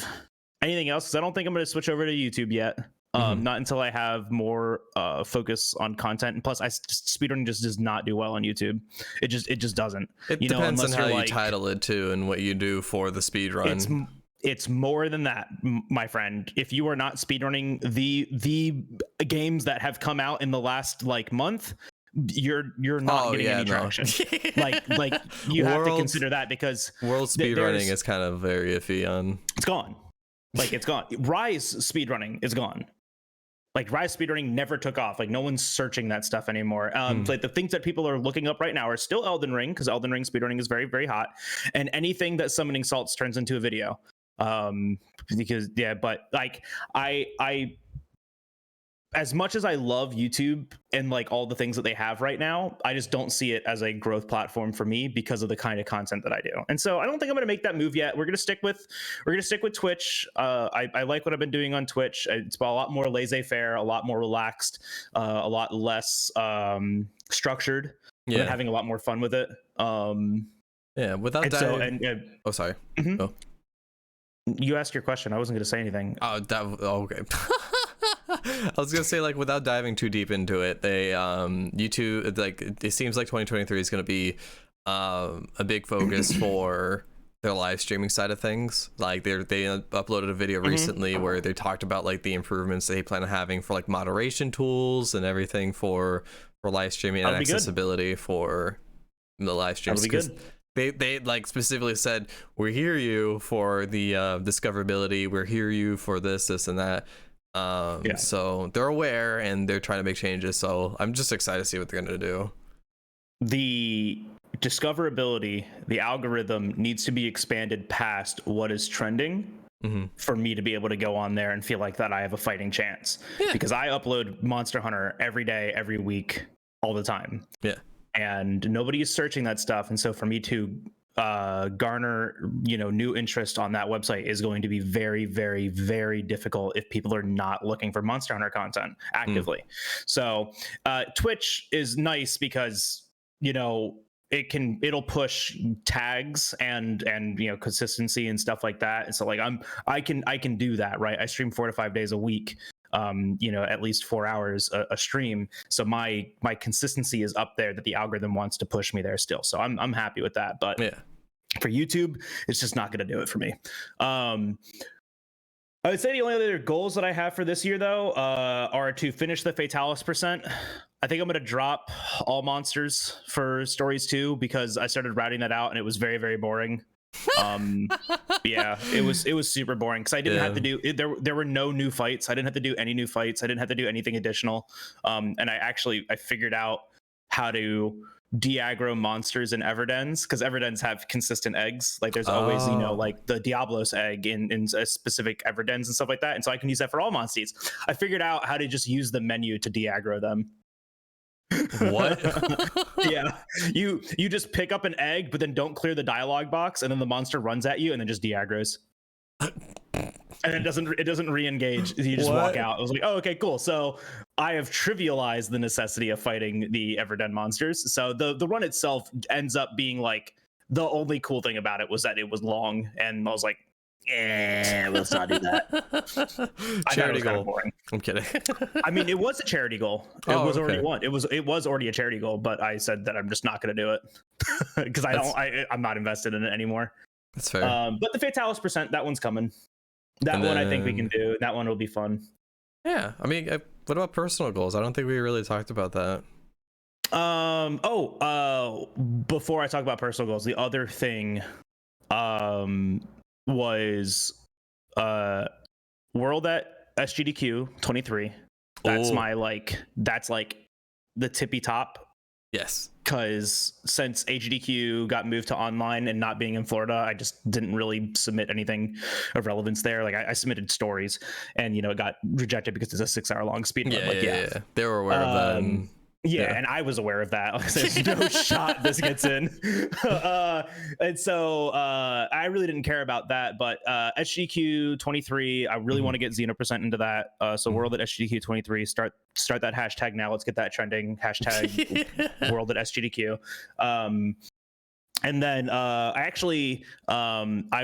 anything else because I don't think I'm going to switch over to YouTube yet. Not until I have more focus on content, and plus speedrunning just does not do well on YouTube. It just doesn't. It depends on how you title it too and what you do for the speedrun. It's more than that, my friend. If you are not speedrunning the games that have come out in the last like month, you're not getting any traction. like you have to consider that, because world speedrunning is kind of very iffy on. It's gone. Like it's gone. Rise speedrunning is gone. Like Rise speedrunning never took off. Like no one's searching that stuff anymore. Like the things that people are looking up right now are still Elden Ring, because Elden Ring speedrunning is very, very hot, and anything that summoning salts turns into a video. But like I as much as I love YouTube and like all the things that they have right now, I just don't see it as a growth platform for me because of the kind of content that I do. And so I don't think I'm going to make that move yet. We're going to stick with Twitch. I like what I've been doing on Twitch. It's a lot more laissez-faire, a lot more relaxed, a lot less structured. I've been having a lot more fun with it. Without diving. Sorry. Mm-hmm. You asked your question. I wasn't going to say anything. Okay. I was gonna say, like, without diving too deep into it, they YouTube, like, it seems like 2023 is gonna be a big focus for their live streaming side of things. Like they uploaded a video recently where they talked about like the improvements they plan on having for like moderation tools and everything for live streaming and accessibility for the live streams. Because they like specifically said, we hear you for the discoverability, we're hear you for this and that. So they're aware and they're trying to make changes. So I'm just excited to see what they're gonna do. The discoverability, the algorithm needs to be expanded past what is trending for me to be able to go on there and feel like that I have a fighting chance. Yeah. Because I upload Monster Hunter every day, every week, all the time. Yeah. And nobody is searching that stuff. And so for me to garner, new interest on that website is going to be very, very, very difficult if people are not looking for Monster Hunter content actively. So Twitch is nice because, it'll push tags and consistency and stuff like that. And so like I can do that, right? I stream 4 to 5 days a week, at least 4 hours a stream. So my consistency is up there that the algorithm wants to push me there still. So I'm happy with that. But for YouTube, it's just not going to do it for me. I would say the only other goals that I have for this year, though, are to finish the Fatalis %. I think I'm going to drop all monsters for Stories 2 because I started routing that out and it was very, very boring. It was super boring because I didn't have to do there were no new fights. I didn't have to do any new fights. I didn't have to do anything additional. And I figured out how to de-aggro monsters in Everdens because Everdens have consistent eggs. Like there's always like the Diablos egg in a specific Everdens and stuff like that. And so I can use that for all monsters. I figured out how to just use the menu to de-aggro them. What? Yeah, you just pick up an egg, but then don't clear the dialogue box, and then the monster runs at you, and then just de-aggros. And it doesn't re-engage. You just walk out. I was like, oh, okay, cool. So I have trivialized the necessity of fighting the Everden monsters. So the run itself ends up being like the only cool thing about it was that it was long, and I was like, let's not do that. Charity goal. I'm kidding. I mean, it was a charity goal. It was already one. It was already a charity goal, but I said that I'm just not going to do it because I'm not invested in it anymore. That's fair. But the Fatalis %, that one's coming. That one I think we can do. That one will be fun. Yeah. I mean, what about personal goals? I don't think we really talked about that. Before I talk about personal goals, the other thing was World at SGDQ 23. That's like the tippy top. Yes. Because since AGDQ got moved to online and not being in Florida, I just didn't really submit anything of relevance there. Like I submitted stories and it got rejected because it's a 6-hour long speed run. Yeah. They were aware of that. Yeah, and I was aware of that. Like, there's no shot this gets in. And so I really didn't care about that. But SGQ 23, I really want to get Xeno % into that. So World at SGDQ 23, start that hashtag now. Let's get that trending. Hashtag World at SGDQ. And then I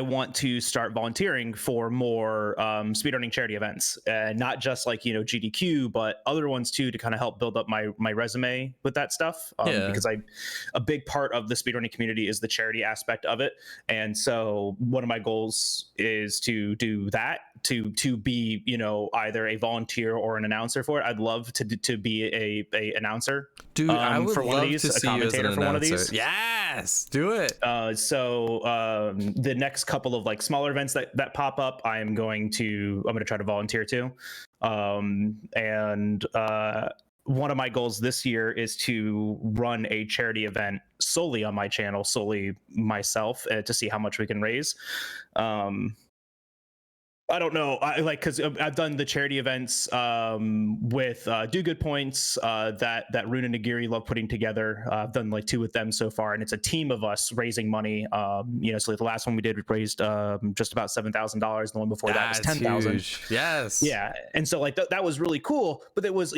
want to start volunteering for more speedrunning charity events, not just like GDQ, but other ones too, to kind of help build up my resume with that stuff. Because a big part of the speedrunning community is the charity aspect of it, and so one of my goals is to do that, to be either a volunteer or an announcer for it. I'd love to be a announcer. Dude, I would love to see you as an for one of these. Yes, do it. So the next couple of like smaller events that pop up, I'm going to try to volunteer to. And one of my goals this year is to run a charity event solely on my channel, solely myself, to see how much we can raise. I don't know. Because I've done the charity events with Do Good Points that Rune and Nagiri love putting together. I've done like 2 with them so far, and it's a team of us raising money. So the last one we did, we raised just about $7,000. The one before that was $10,000. Yes. Yeah, and so like that was really cool. But it was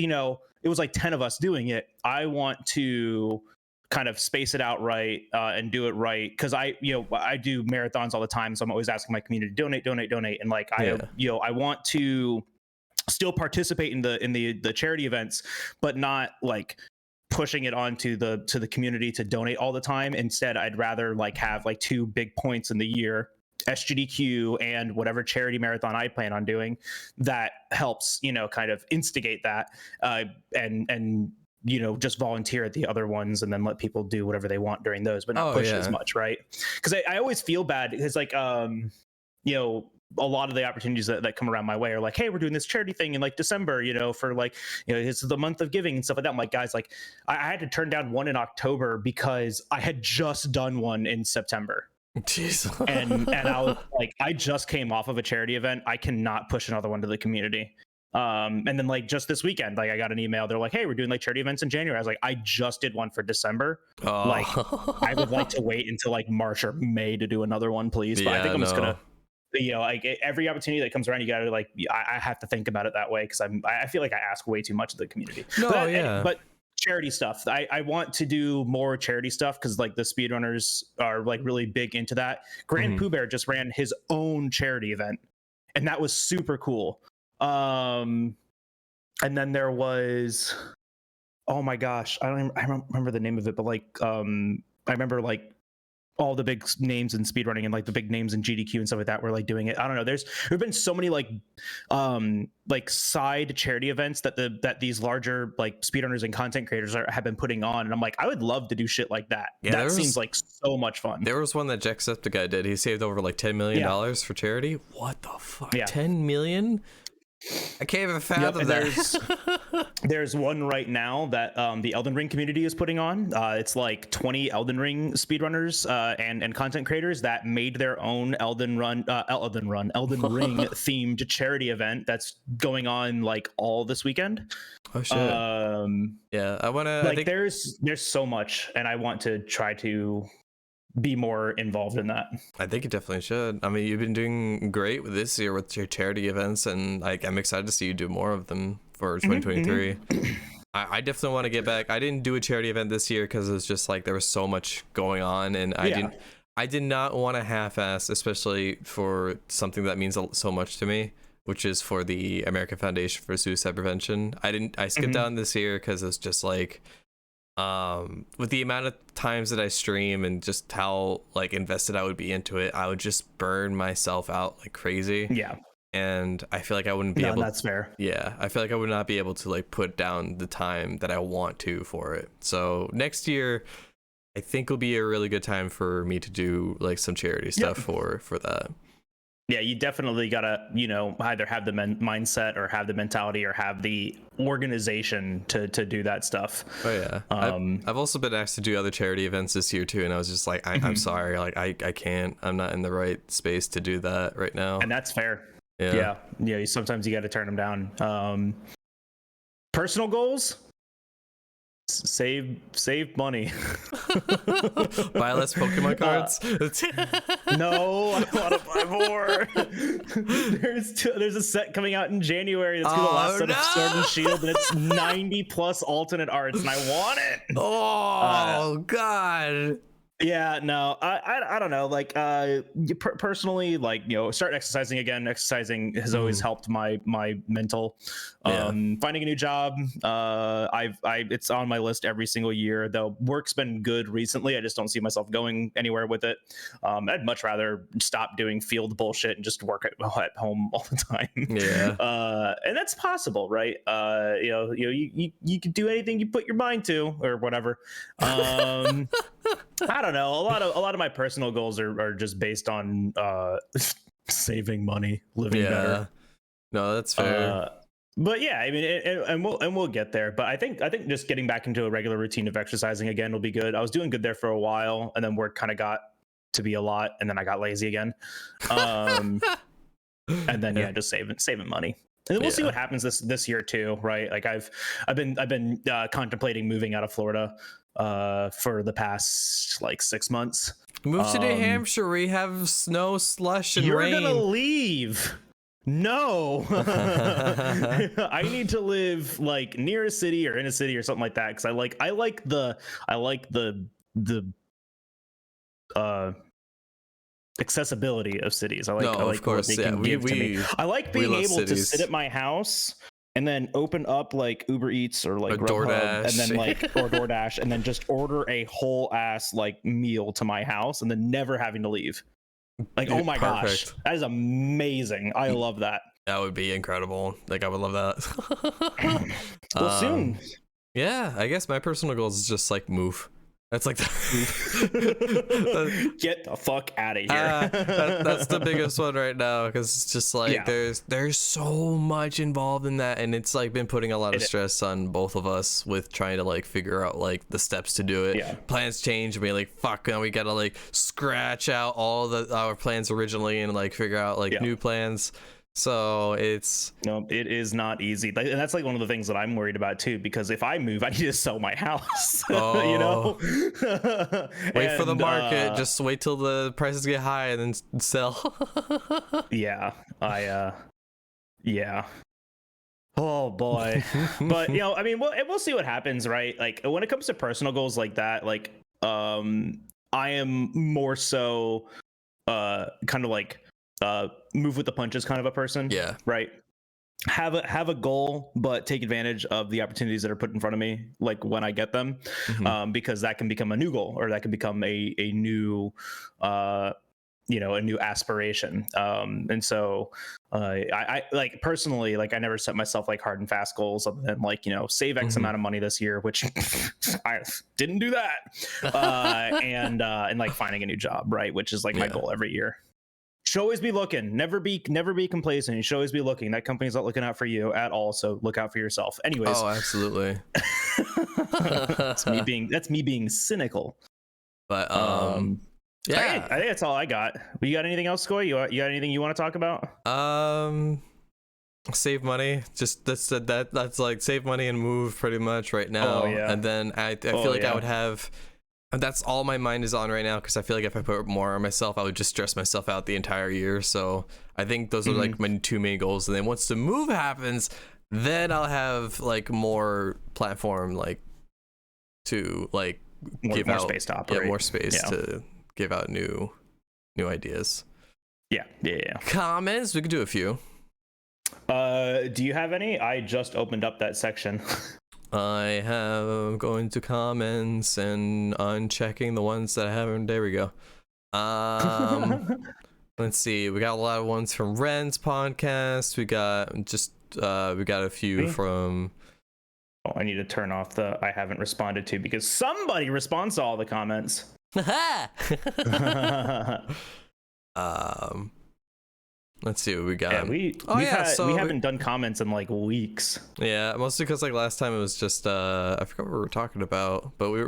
like 10 of us doing it. I want to kind of space it out right and do it right, because I do marathons all the time, so I'm always asking my community to donate, and like I want to still participate in the charity events, but not like pushing it onto the community to donate all the time. Instead, I'd rather like have like 2 big points in the year, SGDQ and whatever charity marathon I plan on doing, that helps kind of instigate that and just volunteer at the other ones, and then let people do whatever they want during those, but not push it as much, right? Because I always feel bad because like a lot of the opportunities that come around my way are like, hey, we're doing this charity thing in like December, for like, it's the month of giving and stuff like that. I'm like, guys, like I had to turn down one in October because I had just done one in September. Jeez. and I was like, I just came off of a charity event. I cannot push another one to the community. And then like just this weekend, like I got an email. They're like, hey, we're doing like charity events in January. I was like, I just did one for December. Like I would like to wait until like March or May to do another one, please. But I think I'm just gonna, like every opportunity that comes around, you gotta like, I have to think about it that way, because I feel like I ask way too much of the community. But charity stuff, I want to do more charity stuff, because like the speedrunners are like really big into that. Grand Pooh Bear just ran his own charity event, and that was super cool. And then there was, oh my gosh, I don't remember the name of it, but like I remember like all the big names in speedrunning and like the big names in GDQ and stuff like that were like doing it. I don't know. There've been so many like side charity events that these larger like speedrunners and content creators have been putting on, and I'm like, I would love to do shit like that. Yeah, that seems like so much fun. There was one that Jacksepticeye did. He saved over like $10 million for charity. What the fuck? Yeah. 10 million? I can't even fathom that. There's one right now that the Elden Ring community is putting on. It's like 20 Elden Ring speedrunners and content creators that made their own Elden Ring themed charity event that's going on like all this weekend. Oh shit. Yeah, I want to like there's so much, and I want to try to be more involved in that. I think you definitely should. I mean, you've been doing great with this year with your charity events, and like I'm excited to see you do more of them for 2023. I definitely want to get back. I didn't do a charity event this year because it was just like there was so much going on, and I did not want to half-ass, especially for something that means so much to me, which is for the American Foundation for Suicide Prevention. I skipped down this year because it's just like with the amount of times that I stream and just how like invested I would be into it, I would just burn myself out like crazy. Yeah. And I feel like I wouldn't be able. That's fair. Yeah, I feel like I would not be able to like put down the time that I want to for it. So next year, I think will be a really good time for me to do like some charity stuff for that. Yeah, you definitely gotta, either have the mindset or have the mentality or have the organization to do that stuff. Oh yeah, I've also been asked to do other charity events this year too, and I was just like, I'm sorry, like I can't. I'm not in the right space to do that right now. And that's fair. Yeah. Sometimes you got to turn them down. Personal goals. Save money. Buy less Pokemon cards. No, I want to buy more. There's a set coming out in January that's the last set of Sword and Shield, and it's 90 plus alternate arts, and I want it. Oh god. Yeah, no, I don't know. Like, personally, like, start exercising again. Exercising has always helped my mental. Finding a new job. It's on my list every single year. Though work's been good recently. I just don't see myself going anywhere with it. I'd much rather stop doing field bullshit and just work at home all the time. Yeah. And that's possible, right? You can do anything you put your mind to, or whatever. I don't know. A lot of my personal goals are just based on saving money, living better. No, that's fair. But yeah, I mean, and we'll get there. But I think just getting back into a regular routine of exercising again will be good. I was doing good there for a while, and then work kind of got to be a lot, and then I got lazy again. And then just saving money. And then we'll see what happens this year too, right? Like I've been contemplating moving out of Florida for the past like 6 months. Move to New Hampshire. We have snow, slush, and rain. You're gonna leave. No. I need to live like near a city or in a city or something like that, because I like the accessibility of cities. I like what they can give to me. I like being able to sit at my house and then open up like Uber Eats or like DoorDash, and then like or DoorDash, and then just order a whole ass like meal to my house, and then never having to leave. Like, oh my gosh, that is amazing. I love that. That would be incredible. Like, I would love that. Well, soon. Yeah, I guess my personal goal is just like move. That's like Get the fuck out of here. that's the biggest one right now, because it's just like there's so much involved in that, and it's like been putting a lot of stress on both of us with trying to like figure out like the steps to do it. Plans change, and we're like, fuck, now we gotta like scratch out all our plans originally and like figure out like new plans. So it is not easy, and that's like one of the things that I'm worried about too, because if I move, I need to sell my house. You know, wait for the market. Just wait till the prices get high and then sell. Oh boy. But you know, I mean, we'll see what happens, right? Like when it comes to personal goals like that, like I am more so kind of like move with the punches kind of a person. Right. Have a goal, but take advantage of the opportunities that are put in front of me, like when I get them, because that can become a new goal, or that can become a new a new aspiration. And so I like personally, like I never set myself like hard and fast goals other than like, save X amount of money this year, which I didn't do that. And like finding a new job, right, which is like my goal every year. Should always be looking, never be complacent. You should always be looking. That company's not looking out for you at all, so look out for yourself. Anyways. Oh, absolutely. That's me being cynical. But I think that's all I got. You got anything else, Skoj? You got anything you want to talk about? Save money. Just that's like save money and move pretty much right now. And then I feel like I would have. That's all my mind is on right now, because I feel like if I put more on myself, I would just stress myself out the entire year. So I think those are like my two main goals. And then once the move happens, then I'll have like more platform, like to like give out space to operate. More space to give out new ideas. Yeah. Comments. We could do a few. Do you have any? I just opened up that section. I have going to comments and unchecking the ones that I haven't. There we go. Let's see. We got a lot of ones from Ren's podcast. We got a few from. Oh, I need to turn off the I haven't responded to, because somebody responds to all the comments. Let's see what we got. We haven't done comments in like weeks. Yeah, mostly because like last time it was just I forgot what we were talking about, but we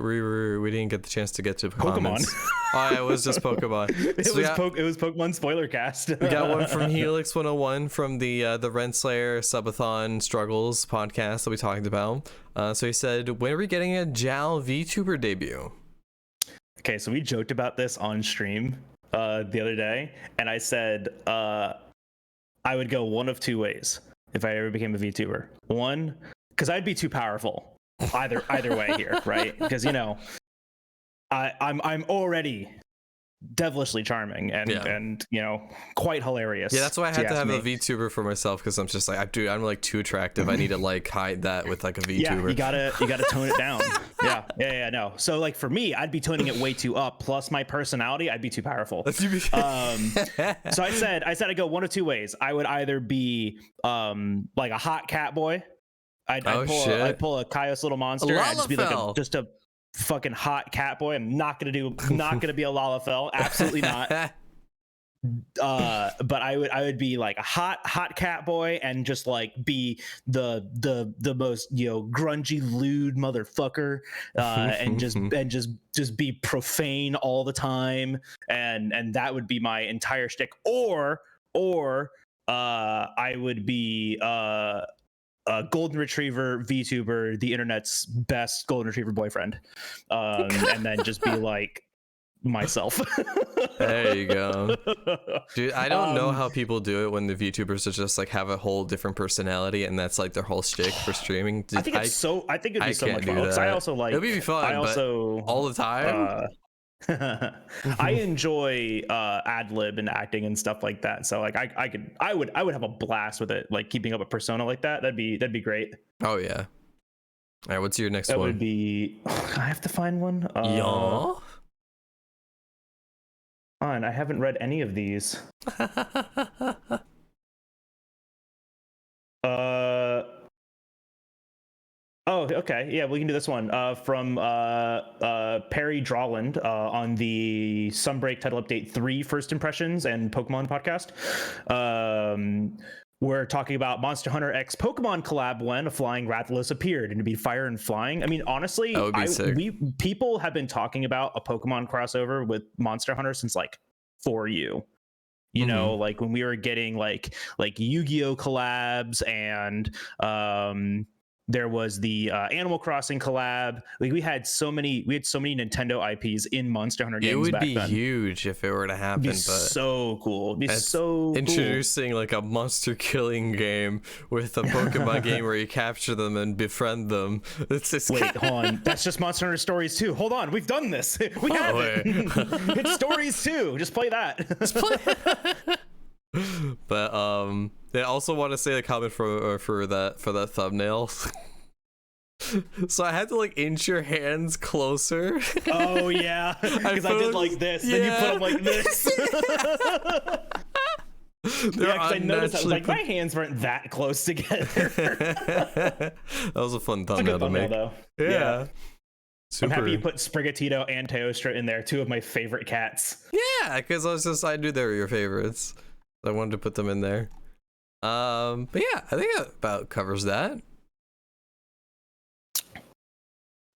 didn't get the chance to get to comments. Pokemon. It was just Pokemon. It was Pokemon spoiler cast. We got one from Helix 101 from the Renslayer Subathon Struggles podcast that we talked about. So he said, when are we getting a Jal VTuber debut? Okay, so we joked about this on stream the other day, and I said I would go one of two ways if I ever became a VTuber. One, because I'd be too powerful either way here, right? Because I'm already devilishly charming and quite hilarious. Yeah, that's why I had to have a VTuber for myself, because I'm just like, I'm like too attractive. I need to like hide that with like a VTuber. Yeah, you gotta tone it down. No. So like for me, I'd be toning it way too up. Plus my personality, I'd be too powerful. So I said I'd go one of two ways. I would either be like a hot cat boy. I'd pull a Caius little monster and just be like just a fucking hot cat boy. I'm not gonna be a Lalafell. Absolutely not. But I would be like a hot cat boy and just like be the most grungy lewd motherfucker, and just be profane all the time, and that would be my entire shtick. Or I would be a golden retriever VTuber, the internet's best golden retriever boyfriend, and then just be like myself. There you go. Dude, I don't know how people do it when the VTubers are just like have a whole different personality and that's like their whole shtick for streaming. I think it'd be so much fun, because I also like it'd be fun, but all the time. I enjoy ad lib and acting and stuff like that, so like I would have a blast with it, like keeping up a persona like that. That'd be great. Oh yeah. All right, what's your next one? That would be I have to find one. Fine, I haven't read any of these. okay. Yeah, we can do this one. From Perry Drawland on the SnackBreak Title Update 3 First Impressions and Pokemon podcast. We're talking about Monster Hunter X Pokemon collab when a flying Rathalos appeared, and it'd be fire and flying. I mean, honestly, That would be sick. people have been talking about a Pokemon crossover with Monster Hunter since like For You. You know, like when we were getting like Yu-Gi-Oh collabs, and there was the Animal Crossing collab. Like we had so many Nintendo IPs in Monster Hunter games. It would back be then. huge if it were to happen. It'd be but so cool. It'd be so introducing like a monster killing game with a Pokemon game where you capture them and befriend them. It's just Wait, hold on. That's just Monster Hunter Stories 2. Hold on, we've done this. We have it. It's Stories 2. Just play that. Just play. But I also want to say a comment for that thumbnail. So I had to like inch your hands closer. Oh yeah, because I did like this. Yeah. Then you put them like this. Yeah, because I noticed I was like, my hands weren't that close together. That was a fun thumbnail to make. Though. Yeah. I'm happy you put Sprigatito and Teostra in there, two of my favorite cats. Yeah, because I knew they were your favorites. I wanted to put them in there. But yeah, I think that about covers that.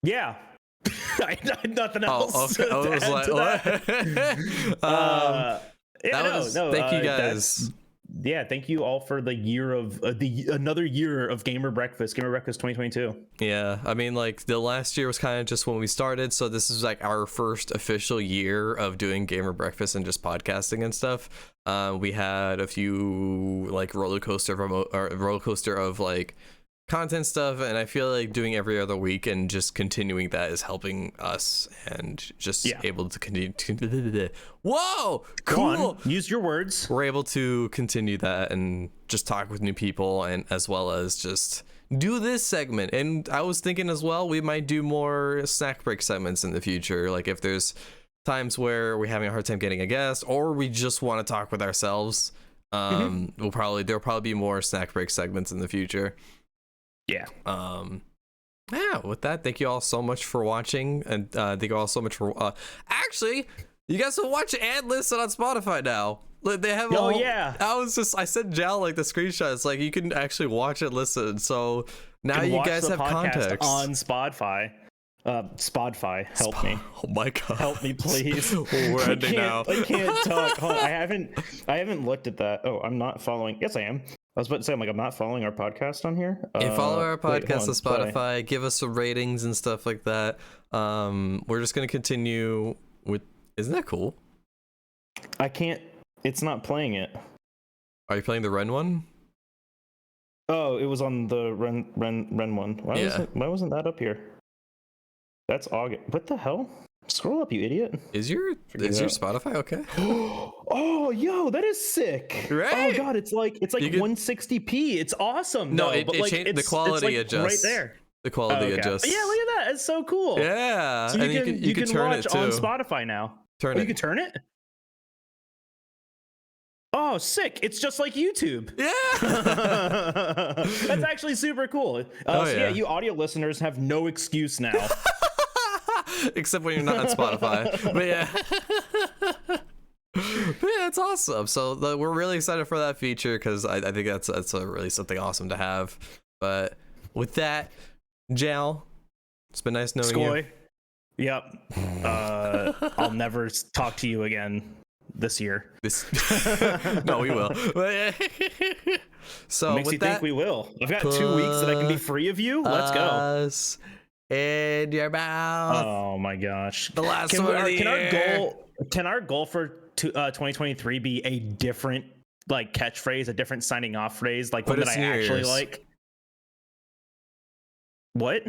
Yeah. I had nothing else. Oh, okay. I was like, what? Thank you guys. Thank you all for the year of another year of Gamerbreakfast 2022. Yeah, I mean, like the last year was kind of just when we started, so this is like our first official year of doing Gamerbreakfast and just podcasting and stuff. We had a few like roller coaster of like content stuff, and I feel like doing every other week and just continuing that is helping us, and just able to continue. Whoa, cool. Use your words. We're able to continue that and just talk with new people, and as well as just do this segment. And I was thinking as well, we might do more snack break segments in the future, like if there's times where we're having a hard time getting a guest, or we just want to talk with ourselves. There'll probably be more snack break segments in the future. Yeah. With that, thank you all so much for watching, and thank you all so much for actually, you guys can watch and listen on Spotify now. They have I sent Jal like the screenshots, like you can actually watch and listen, so now you guys have context on Spotify. Spotify, help me. Oh my god, help me please. We're ending now. I can't talk. I haven't looked at that. Oh, I'm not following. Yes, I am. I was about to say, I'm not following our podcast on here. Follow our podcast on Spotify. Give us some ratings and stuff like that. We're just gonna continue with. Isn't that cool? I can't. It's not playing it. Are you playing the Ren one? Oh, it was on the Ren one. Why wasn't that up here? That's August. What the hell? Scroll up, you idiot. Is your Spotify okay? Oh, yo, that is sick. Right? Oh god, it's like 160p. It's awesome. No, it changed. The quality adjusts right there. The quality adjusts. Yeah, look at that. It's so cool. Yeah, so you can turn watch it too. on Spotify now. You can turn it. Oh, sick. It's just like YouTube. Yeah. That's actually super cool. You audio listeners have no excuse now. Except when you're not on Spotify. But yeah. It's awesome. So we're really excited for that feature, because I think that's a really something awesome to have. But with that, Jal, it's been nice knowing you. Yep. I'll never talk to you again this year. No, we will. So makes you think we will. I've got 2 weeks that I can be free of you. Let's go. In your mouth. Oh my gosh. The last one of the year. Can our goal for 2023 be a different like catchphrase, a different signing off phrase, like one that I actually like? What?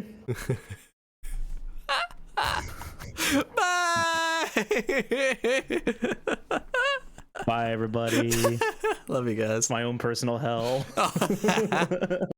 Bye. Bye everybody. Love you guys. My own personal hell.